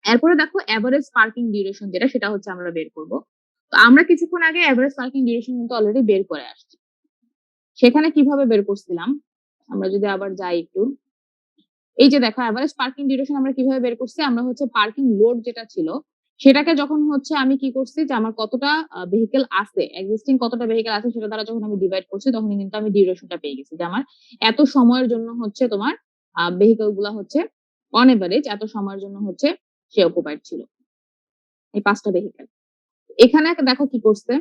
এরপরে দেখো এভারেজ পার্কিং ডিউরেশন যেটা, সেটা হচ্ছে আমরা বের করব। তো আমরা কিছুক্ষণ আগে এভারেজ পার্কিং ডিউরেশন কিন্তু অলরেডি বের করে আসছি। সেখানে কিভাবে বের করছিলাম, আমরা যদি আবার যাই একটু, এই যে দেখো এভারেজ পার্কিং ডিউরেশন আমরা কিভাবে বের করছি, আমরা হচ্ছে পার্কিং লোড যেটা ছিল সেটাকে যখন হচ্ছে আমি কি করছি যে আমার কতটা ভেহিকেল আছে, এক্সিস্টিং কতটা ভেহিকেল আছে সেটা দ্বারা যখন আমি ডিভাইড করছি তখন কিন্তু আমি ডিউরেশনটা পেয়ে গেছি যে আমার এত সময়ের জন্য হচ্ছে তোমার ভেহিকেল গুলা হচ্ছে অন এভারেজ এত সময়ের জন্য হচ্ছে সে অকুপাইড ছিল, এই 5টা ভেহিকেল। এখানে দেখো কি করছে,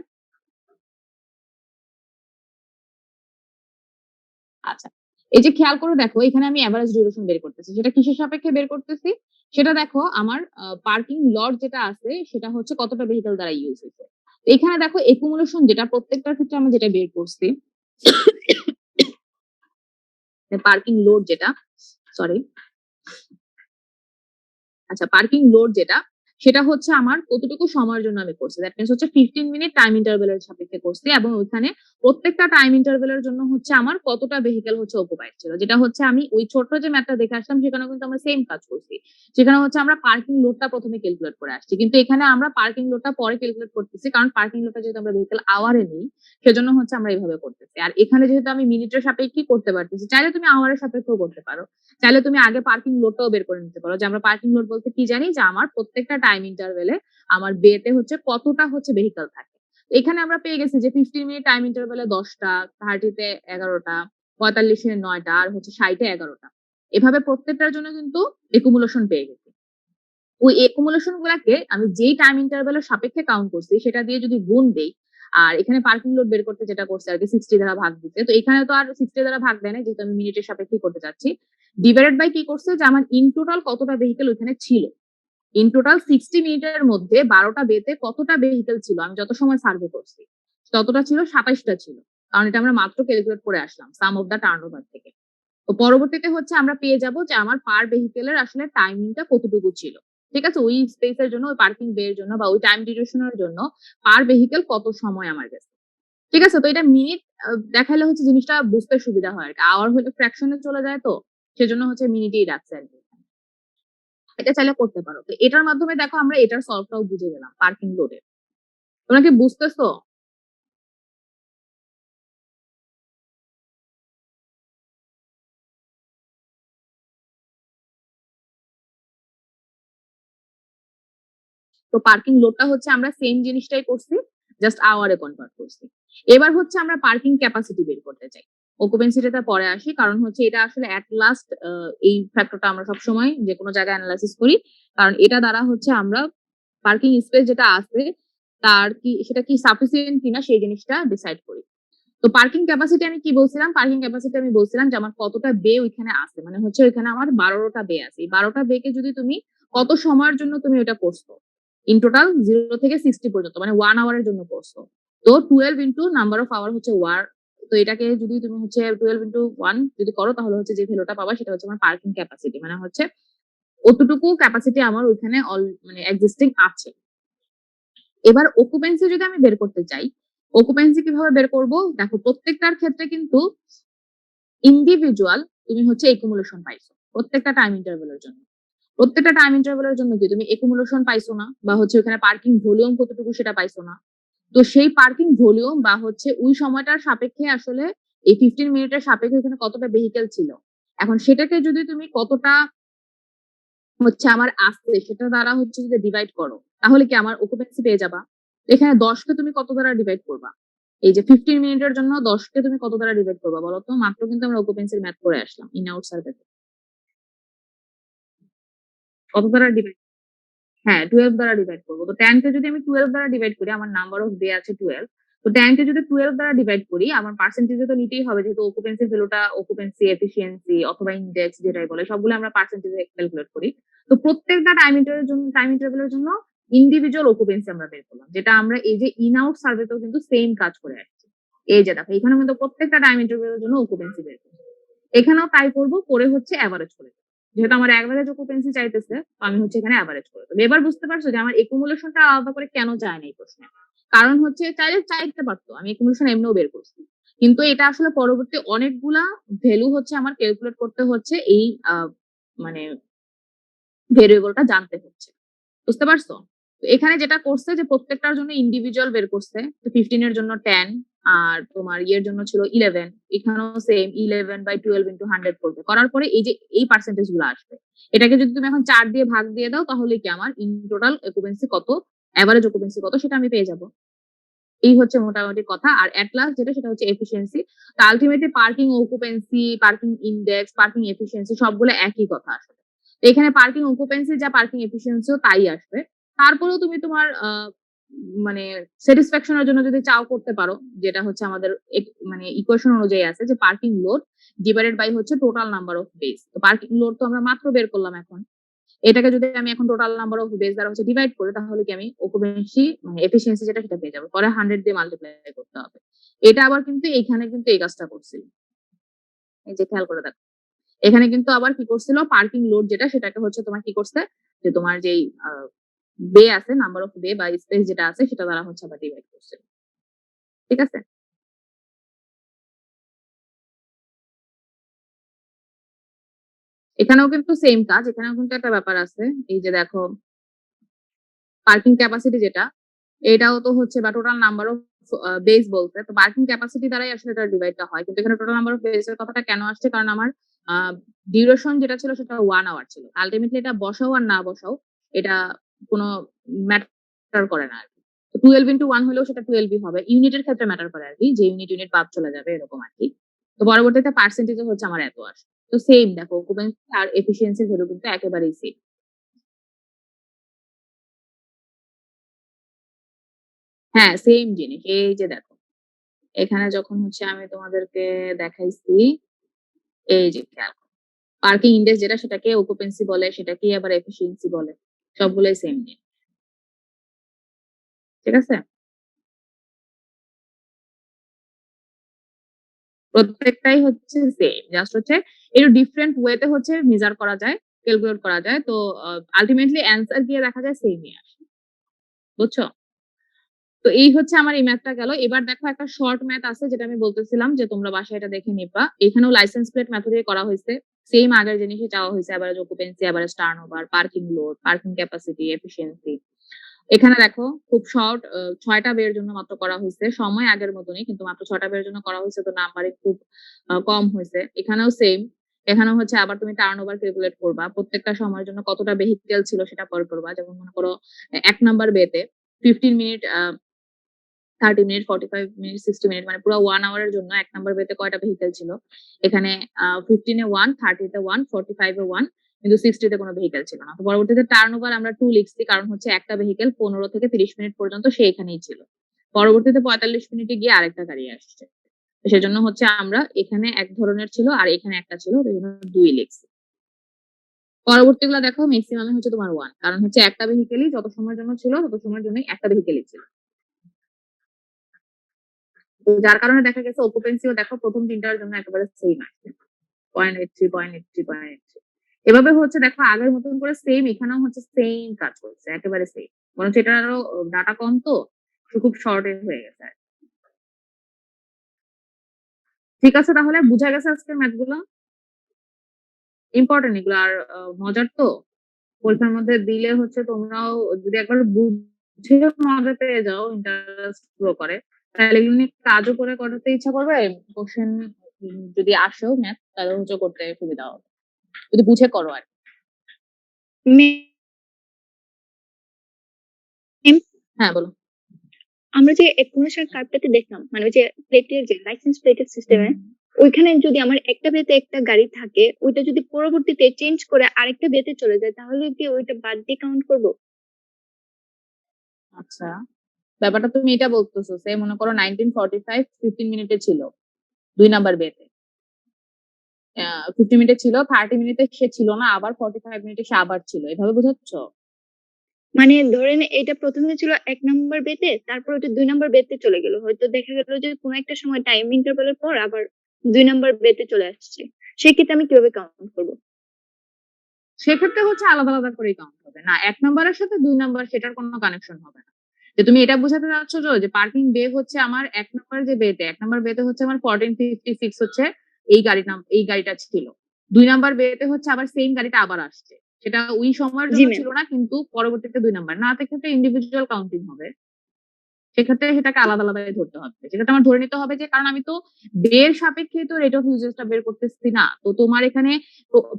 আচ্ছা এই যে খেয়াল করে দেখো এখানে আমি এভারেজ ডিউরেশন বের করতেছি, সেটা কিসের সাপেক্ষে বের করতেছি, সেটা দেখো আমার পার্কিং লট যেটা আছে সেটা হচ্ছে কতটা ভেহিকেল দ্বারা ইউজ হয়েছে। এখানে দেখো একুমুলেশন যেটা প্রত্যেকটার ক্ষেত্রে আমরা যেটা বের করছি, পার্কিং লোড যেটা, সরি, আচ্ছা পার্কিং লোড যেটা সেটা হচ্ছে আমার কতটুকু সময়ের জন্য আমি করছি, দ্যাট মিনস হচ্ছে 15 মিনিট টাইম ইন্টারভ্যালের সাপেক্ষে করছি, এবং ওইখানে প্রত্যেকটা টাইম ইন্টারভ্যালের জন্য হচ্ছে আমার কতটা ভেহিকেল হচ্ছে অকুপাইড ছিল, যেটা হচ্ছে আমি ওই ছোট্ট যে ম্যাপটা দেখে আসলাম সেখানে কিন্তু আমরা সেম কাজ করছি। সেখানে হচ্ছে আমরা পার্কিং লোডটা প্রথমে ক্যালকুলেট করে আসছি, কিন্তু এখানে আমরা পার্কিং লোডটা পরে ক্যালকুলেট করতেছি, কারণ পার্কিং লোডটা যেহেতু আমরা ভেহিকেল আওয়ারে নিই সেজন্য হচ্ছে আমরা এইভাবে করতেছি। আর এখানে যেহেতু আমি মিনিটের সাপেক্ষে করতে পারতেছি, চাইলে তুমি আওয়ারের সাপেক্ষেও করতে পারো, চাইলে তুমি আগে পার্কিং লোডটাও বের করে নিতে পারো, যে আমরা পার্কিং লোড বলতে কি জানি, যে আমার প্রত্যেকটা টাইম ইন্টারভেলে আমার বেতে হচ্ছে কতটা হচ্ছে ভেহিকল থাকে। এখানে আমরা পেয়ে গেছি যে 15 মিনিট টাইম ইন্টারভেলে 10টা, 30-তে 11টা, 45-এ 9টা, আর হচ্ছে 60-এ 11টা। এভাবে প্রত্যেকটার জন্য কিন্তু একুমুলেশন পেয়ে গেছি। ওই একুমুলেশন গুলাকে আমি যেই টাইম ইন্টারভেলের সাপেক্ষে কাউন্ট করছি সেটা দিয়ে যদি গুণ দেই, আর এখানে পার্কিং লোড বের করতে যেটা করছে আর কি 60 দ্বারা ভাগ দিতে, তো এখানে তো আর 60 দ্বারা ভাগ দেয় না যেহেতু আমি মিনিটের সাপেক্ষে করতে চাচ্ছি, ডিভাইডেড বাই কি করছে যে আমার ইন টোটাল কতটা ভেহিকেল ওখানে ছিল, ইন টোটাল 60 মিনিটের মধ্যে 12টা বেতে কতটা ভেহিকেল ছিল আমি যত সময় সার্ভে করছি ততটা ছিল, 27টা ছিল, কারণ এটা আমরা মাত্র ক্যালকুলেট করে আসলাম সাম অফ দা টার্নওভার থেকে। তো পরবর্তীতে হচ্ছে আমরা পেয়ে যাব যে আমার পার ভেহিকেলের আসলে টাইমিংটা কতটুকু ছিল। ঠিক আছে, ওই স্পেসের জন্য, ওই পার্কিং বে এর জন্য বা ওই টাইম ডিউরেশনের জন্য পার ভেহিকেল কত সময় আমার গেছে। ঠিক আছে, তো এটা মিনিট দেখালে হচ্ছে জিনিসটা বুঝতে সুবিধা হয় আর কি, আওয়ার হলে ফ্র্যাকশনে চলে যায়, তো সেজন্য হচ্ছে মিনিটেই রাখছে আর কি। এটা চাইলে করতে পারো। তো এটার মাধ্যমে দেখো আমরা এটার সলভটাও বুঝে গেলাম পার্কিং লোডের। তোমরা কি বুঝতেছো? তো পার্কিং লোডটা হচ্ছে আমরা সেম জিনিসটাই করছি, জাস্ট আওয়ারে কনভার্ট করছি। এবার হচ্ছে আমরা পার্কিং ক্যাপাসিটি বের করতে চাই। অকুপেন্সিটা পরে আসি, কারণ হচ্ছে এটা আসলে এট লাস্ট এই ফ্যাক্টরটা আমরা সবসময় যে কোনো জায়গায় অ্যানালাইসিস করি, কারণ এটা দ্বারা হচ্ছে আমরা পার্কিং স্পেস যেটা আছে তার কি সেটা কি সাফিসিয়েন্ট কিনা সেই জিনিসটা ডিসাইড করি। তো পার্কিং ক্যাপাসিটি আমি কি বলছিলাম? পার্কিং ক্যাপাসিটি আমি বলছিলাম যে আমার কতটা বে ওইখানে আছে। মানে হচ্ছে ওইখানে আমার 12টা বে আছে। এই 12টা বে কে যদি তুমি কত সময়ের জন্য তুমি ওটা করছো? ইন টোটাল 0 থেকে 60 পর্যন্ত মানে 1 আওয়ারের জন্য করছো। তো 12 ইনটু নাম্বার অফ আওয়ার হচ্ছে ওয়ার। তো এটাকে যদি তুমি হচ্ছে 12 ইনটু 1 যদি করো তাহলে হচ্ছে যে ভ্যালুটা পাবা সেটা হচ্ছে আমার পার্কিং ক্যাপাসিটি। মানে হচ্ছে অতটুকু ক্যাপাসিটি আমার ওইখানে মানে এক্সিস্টিং আছে। এবার অকুপেন্সি যদি আমি বের করতে চাই, অকুপেন্সি কিভাবে বের করব? দেখো প্রত্যেকটার ক্ষেত্রে কিন্তু ইন্ডিভিজুয়াল তুমি হচ্ছে একুমুলেশন পাইছো প্রত্যেকটা টাইম ইন্টারভ্যালের জন্য। প্রত্যেকটা টাইম ইন্টারভ্যালের জন্য কি তুমি একুমুলেশন পাইছো না, বা হচ্ছে ওখানে পার্কিং ভলিউম কতটুকু সেটা পাইছো না। তো সেই পার্কিং ভলিউম বা হচ্ছে ওই সময়টার সাপেক্ষে আসলে এই 15 মিনিটের সাপেক্ষে ওখানে কতটা ভেহিকেল ছিল, এখন সেটাকে যদি তুমি কতটা হচ্ছে আমার আসছে সেটা দ্বারা হচ্ছে যদি ডিভাইড করো তাহলে কি আমার অকুপেন্সি পেয়ে যাবা। এখানে 10 কে তুমি কত দ্বারা ডিভাইড করবা? এই যে 15 মিনিটের জন্য 10 কে তুমি কত দ্বারা ডিভাইড করবা বলো তো? মাত্র কিন্তু আমরা অকুপেন্সির ম্যাথ করে আসলাম ইন আউট সার্ভেতে। কত দ্বারা ডিভাইড? হ্যাঁ 12 দ্বারা ডিভাইড করবো। তো 10 কে যদি আমি 12 দ্বারা ডিভাইড করি, আমার নাম্বার অফ ডে আছে 12। তো 10 কে যদি 12 দ্বারা ডিভাইড করি আমার পার্সেন্টেজে তো নিতেই হবে, যেহেতু অকুপেন্সি ভ্যালুটা অকুপেন্সি এফিসিয়েন্সি অথবা ইনডেক্স যেটাই বলে সবগুলো আমরা পার্সেন্টেজে ক্যালকুলেট করি। তো প্রত্যেকটা টাইম ইন্টারভ্যালের জন্য ইন্ডিভিজুয়াল অকুপেন্সি আমরা বের করলাম, যেটা আমরা এই যে ইন আউট সার্ভেতেও কিন্তু সেম কাজ করে আসছি। এই যে দেখো এখানে কিন্তু প্রত্যেকটা টাইম ইন্টারভ্যালের জন্য অকুপেন্সি বের করবো। এখানেও তাই করবো, করে হচ্ছে অ্যাভারেজ করে দেবো। যেহেতু আমার অ্যাভারেজ অকুপেন্সি চাইতেছে তো আমি হচ্ছে এখানে অ্যাভারেজ করে দেবো। এবার বুঝতে পারছো যে আমার একুমুলেশনটা আলাদা করে কেন যায় না এই প্রশ্নে? কারণ হচ্ছে চাইতে পারতো, আমি একুমুলেশন এমনিও বের করছি, কিন্তু এটা আসলে পরবর্তী অনেকগুলা ভ্যালু হচ্ছে আমার ক্যালকুলেট করতে হচ্ছে এই মানে ভেরিয়েবলটা জানতে হচ্ছে। বুঝতে পারছো? তো এখানে যেটা করছে যে প্রত্যেকটার জন্য ইন্ডিভিজুয়াল বের করছে। তো 15 এর জন্য 10 আর তোমার ইয়ের জন্য ছিল 11। এখানেও সেম 11/12 ইনটু 100 করবে। করার পরে এই যে এই পার্সেন্টেজ গুলো আসবে। এটাকে যদি তুমি এখন 4 দিয়ে ভাগ দিয়ে দাও তাহলে কি আমার ইন টোটাল অকুপেন্সি কত, এভারেজ অকুপেন্সি কত সেটা আমি পেয়ে যাব। এই হচ্ছে মোটামুটি কথা। আর এট লাস্ট যেটা সেটা হচ্ছে এফিসিয়েন্সি। তো ultimately parking occupancy, parking index, parking efficiency সবগুলো একই কথা আসলে। তো এখানে পার্কিং অকুপেন্সি যা পার্কিং এফিসিয়েন্সিও তাই আসবে। তারপরেও তুমি তোমার মানে স্যাটিসফ্যাকশনের জন্য যদি চাও করতে পারো, যেটা হচ্ছে আমাদের মানে ইকুয়েশন অনুযায়ী আছে যে পার্কিং লোড ডিভাইডেড বাই হচ্ছে টোটাল নাম্বার অফ বেস। তো পার্কিং লোড তো আমরা মাত্র বের করলাম এখন। এটাকে যদি আমি এখন টোটাল নাম্বার অফ বেস দ্বারা হচ্ছে ডিভাইড করি তাহলে কি আমি অকুপেন্সি মানে এফিসিয়েন্সি যেটা সেটা পেয়ে যাবো। পরে 100 দিয়ে মাল্টিপ্লাই করতে হবে। এটা আবার কিন্তু এখানে কিন্তু এই কাজটা করছিল। এই যে খেয়াল করে দেখো। এখানে কিন্তু আবার কি করছিল, পার্কিং লোড যেটা সেটাকে হচ্ছে তোমার কি করছে যে তোমার যেই বে আছে নাম্বার অফ বে বা স্পেস যেটা আছে সেটা দ্বারা হচ্ছে আবার ডিভাইড করছে। ঠিক আছে? এখানেও কিন্তু সেম কাজ, এখানেও কিন্তু একটা ব্যাপার আছে। এই যে দেখো পার্কিং ক্যাপাসিটি যেটা, এটাও তো হচ্ছে বা টোটাল নাম্বার অফ বেস বলতে, তো পার্কিং ক্যাপাসিটি দ্বারাই আসলে এটা ডিভাইডটা হয়। কিন্তু এখানে টোটাল নাম্বার অফ বেস এর কথাটা কেন আসছে? কারণ আমার ডিউরেশন যেটা ছিল সেটা 1 আওয়ার ছিল। আলটিমেটলি এটা বসাও আর না বসাও এটা কোনো ম্যাটার করে না আরকি। তো 12 ইনটু 1 হলেও সেটা 12 ই হবে। ইউনিটের ক্ষেত্রে ম্যাটার করে আরকি। যে ইউনিট বাদ চলে যাবে এরকম আরকি। তো পরবর্তীতে পার্সেন্টেজে হচ্ছে আমার এত আসে। তো সেম দেখো অকুপেন্সি আর এফিসিয়েন্সি ভ্যালু কিন্তু একেবারেই সেম। হ্যাঁ, সেম জিনিস। এই যে দেখো এখানে যখন হচ্ছে আমি তোমাদেরকে দেখাইছি, এই যে খেয়াল করো। পার্কিং ইনডেক্স যেটা সেটাকে অকুপেন্সি বলে, সেটাকেই আবার এফিসিয়েন্সি বলে। সবগুলোই সেম জিনিস। ঠিক আছে? প্রত্যেকটাই হচ্ছে সেম। জাস্ট হচ্ছে একটু ডিফারেন্ট ওয়েতে হচ্ছে মেজার করা যায়, ক্যালকুলেট করা যায়। তো আল্টিমেটলি অ্যান্সার গিয়ে দেখা যায় সেমই আসে। বুঝছো? তো এই হচ্ছে আমার এই ম্যাথটা গেল। এবার দেখো একটা শর্ট ম্যাথ আছে যেটা আমি বলতেছিলাম যে তোমরা বাসায় এটা দেখে নিবা। এখানেও লাইসেন্স প্লেট মেথডে করা হয়েছে। সেম আগের জিনিসই চাওয়া হয়েছে। Average occupancy, average turnover, parking load, parking capacity, efficiency. এখানে দেখো খুব শর্ট ৬টা বের জন্য মাত্র করা হয়েছে। সময় আগের মতনই কিন্তু মাত্র ৬টা বের জন্য করা হয়েছে, তো নাম্বারে খুব কম হয়েছে। এখানেও সেম। এখানেও হচ্ছে আবার তুমি টার্নওভার ক্যালকুলেট করবা। প্রত্যেকটা সময়ের জন্য কতটা ভেহিকেল ছিল সেটা বের করবা। যেমন মনে করো ১ নাম্বার বেতে 15 মিনিট 30 মিনিট, 45 মিনিট, 60 মিনিট মানে পুরো 1 আওয়ারের জন্য ১ নাম্বার বেতে কয়টা ভেহিকেল ছিল? এখানে 15 এ 1, 30 তে 1, 45 এ 1, কিন্তু 60 তে কোনো ভেহিকেল ছিল না। তো পরবর্তীতে টার্নওভার আমরা 2 লিখছি কারণ হচ্ছে একটা ভেহিকেল 15 থেকে 30 মিনিট পর্যন্ত সে এখানেই ছিল। পরবর্তীতে 45 মিনিটে গিয়ে আরেকটা গাড়ি আসছে। তো সেজন্য হচ্ছে আমরা এখানে এক ধরনের ছিল আর এখানে একটা ছিল, তো এজন্য 2 লিখছি। পরবর্তীগুলা দেখো মেক্সিমামে হচ্ছে তোমার 1 কারণ হচ্ছে একটা ভেহিকেলই যত সময়ের জন্য ছিল তত সময়ের জন্যই একটা ভেহিকেলই ছিল। তো যার কারণে দেখা গেছে অকুপেন্সিও দেখো প্রথম ৩ টার জন্য একেবারে সেম আসছে। 0.83, 0.83, 0.83 এভাবে হচ্ছে দেখো আগের মতন করে সেম এখানেও হচ্ছে সেম কাজ করছে, একেবারে সেম। বরঞ্চ এটার আরো ডাটা কম তো খুব শর্টেজ হয়ে গেছে। ঠিক আছে, তাহলে বুঝা গেছে আজকের ম্যাথ গুলো ইম্পর্টেন্ট এগুলো আর মজার তো পরীক্ষার মধ্যে দিলে হচ্ছে তোমরাও যদি একবার বুঝে মজা পেয়ে যাও ইন্টারেস্ট গ্রো করে তাহলে এগুলো নিয়ে কাজও করে করতে ইচ্ছা করবে। কোশ্চেন যদি আসেও ম্যাথ তাহলে হচ্ছে করতে সুবিধা হবে যদি বুঝে করো আর হ্যাঁ বলো। আমরা যে ১৫ সাল কার্ডটাতে দেখলাম মানে ওই যে প্লেটের যে লাইসেন্স প্লেটের সিস্টেমে ওইখানে যদি আমার একটা বেতে একটা গাড়ি থাকে ওইটা যদি পরবর্তীতে চেঞ্জ করে আরেকটা বেতে চলে যায় তাহলে কি ওইটা বাদ দিয়ে কাউন্ট করবো? আচ্ছা, ব্যাপারটা তুমি এটা বলতেছো সে মনে করো 1945 15 মিনিটে ছিল 2 নাম্বার বেতে, 50 মিনিটে ছিল, 30 মিনিটে সে ছিল না, আবার 45 মিনিটে সে আবার ছিল, এভাবে বোঝাচ্ছ? মানে ধরেন এটা প্রথমে ছিল ১ নাম্বার বেতে তারপর ওটা ২ নাম্বার বেতে চলে গেল। হয়তো দেখা গেল যে কোনো একটা সময় টাইম ইন্টারভ্যালের পর আবার ২ নাম্বার বেতে চলে আসছে। সেক্ষেত্রে আমি কিভাবে কাউন্ট করবো? সেক্ষেত্রে হচ্ছে আলাদা আলাদা করেই কাউন্ট হবে না, 1 নাম্বারের সাথে 2 নাম্বার সেটার কোনো কানেকশন হবে না। যে তুমি এটা বোঝাতে চাচ্ছ যে পার্কিং বে হচ্ছে আমার 1 নাম্বার যে বেতে 1 নাম্বার বেতে হচ্ছে আমার 1456 হচ্ছে এই গাড়িটা ছিল, 2 নাম্বার বেতে হচ্ছে আবার সেম গাড়িটা আবার আসছে, সেটা ওই সময়ের জি জন্য ম্যাম। ছিল না কিন্তু পরবর্তীতে 2 নাম্বার না, সেক্ষেত্রে ইন্ডিভিজুয়াল কাউন্টিং হবে। সেক্ষেত্রে সেটাকে আলাদা আলাদা ধরতে হবে। সেক্ষেত্রে আমার ধরে নিতে হবে যে কারণ আমি তো বের সাপেক্ষে তো রেট অফ ইউজেসটা বের করতেছি না। তো তোমার এখানে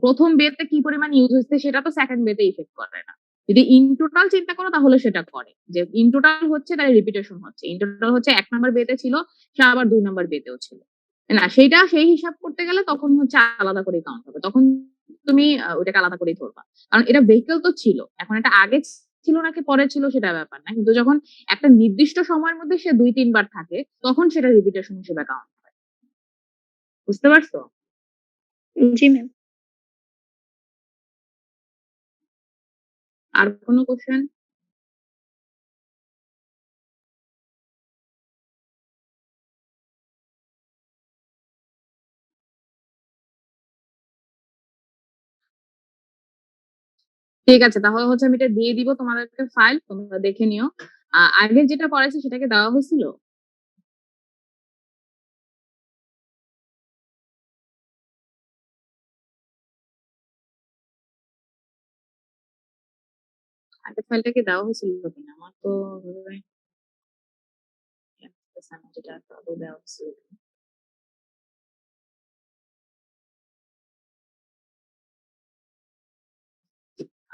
প্রথম বেতে কি পরিমাণ ইউজ হচ্ছে সেটা তো সেকেন্ড বেতে ইফেক্ট করে না। যদি ইন টোটাল চিন্তা করো তাহলে সেটা করে। যে ইন টোটাল হচ্ছে তাহলে রিপিটেশন হচ্ছে। ইন টোটাল হচ্ছে ১ নাম্বার বেতে ছিল, সে আবার ২ নাম্বার বেতেও ছিল। না সেইটা সেই হিসাব করতে গেলে তখন হচ্ছে আলাদা করে কাউন্ট হবে। তখন তুমি ওটাকে আলাদা করেই ধরবা। কারণ এটা ভেহিকল তো ছিল। এখন এটা আগে ছিল নাকি পরে ছিল সেটা ব্যাপার না। কিন্তু যখন একটা নির্দিষ্ট সময়ের মধ্যে সে ২-৩ বার থাকে তখন সেটা রিপিটেশন হিসেবে কাউন্ট হয়। বুঝতে পারছো? জি ম্যাম। আর কোনো কোশ্চেন? ঠিক আছে, তাহলে হচ্ছে আমি এটা দিয়ে দিব তোমাদেরকে ফাইল, তোমরা দেখে নিও। আগে যেটা পড়াইছি সেটাকে দেওয়া হয়েছিল? আগের ফাইলটা কি দেওয়া হয়েছিল কিনা? আমার তো মনে হয় যেটা আদৌ দেওয়া হয়েছিল।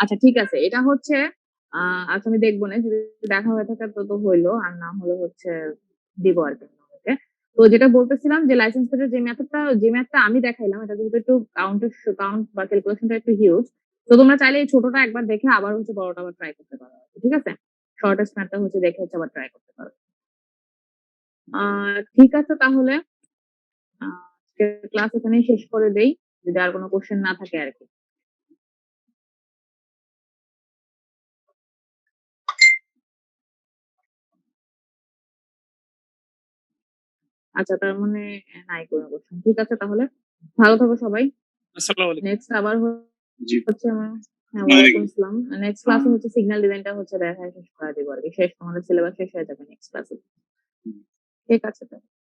আচ্ছা ঠিক আছে, এটা হচ্ছে আচ্ছা আমি দেখবো না, যদি দেখা হয়ে থাকে তো হইলো, আর না হলে হচ্ছে দিব আর কি তোমাকে। তো যেটা বলতেছিলাম যে লাইসেন্স প্লেটের যে ম্যাথটা আমি দেখাইলাম এটা যেহেতু একটু কাউন্ট বা ক্যালকুলেশনটা একটু হিউজ, তো তোমরা চাইলে এই ছোটটা একবার দেখে আবার হচ্ছে বড়টা আবার ট্রাই করতে পারো আর কি, ঠিক আছে? শর্টেস্ট ম্যাথটা হচ্ছে দেখে হচ্ছে আবার ট্রাই করতে পারো। ঠিক আছে তাহলে ক্লাস এখানেই শেষ করে দেই, যদি আর কোনো কোশ্চেন না থাকে আর কি। আচ্ছা তার মানে নাই কোনো কোশ্চেন, ঠিক আছে তাহলে ভালো থাকো সবাই। আসসালামু আলাইকুম। নেক্সট আবার জি হচ্ছে আমার, হ্যাঁ ওয়ালাইকুম আসসালাম। নেক্সট ক্লাসে হচ্ছে সিগন্যাল ডিজাইনটা হচ্ছে দেখায় শেষ করে দিব আর কি, শেষ তোমাদের সিলেবাস শেষ হয়ে যাবে নেক্সট ক্লাসে। ঠিক আছে তাহলে।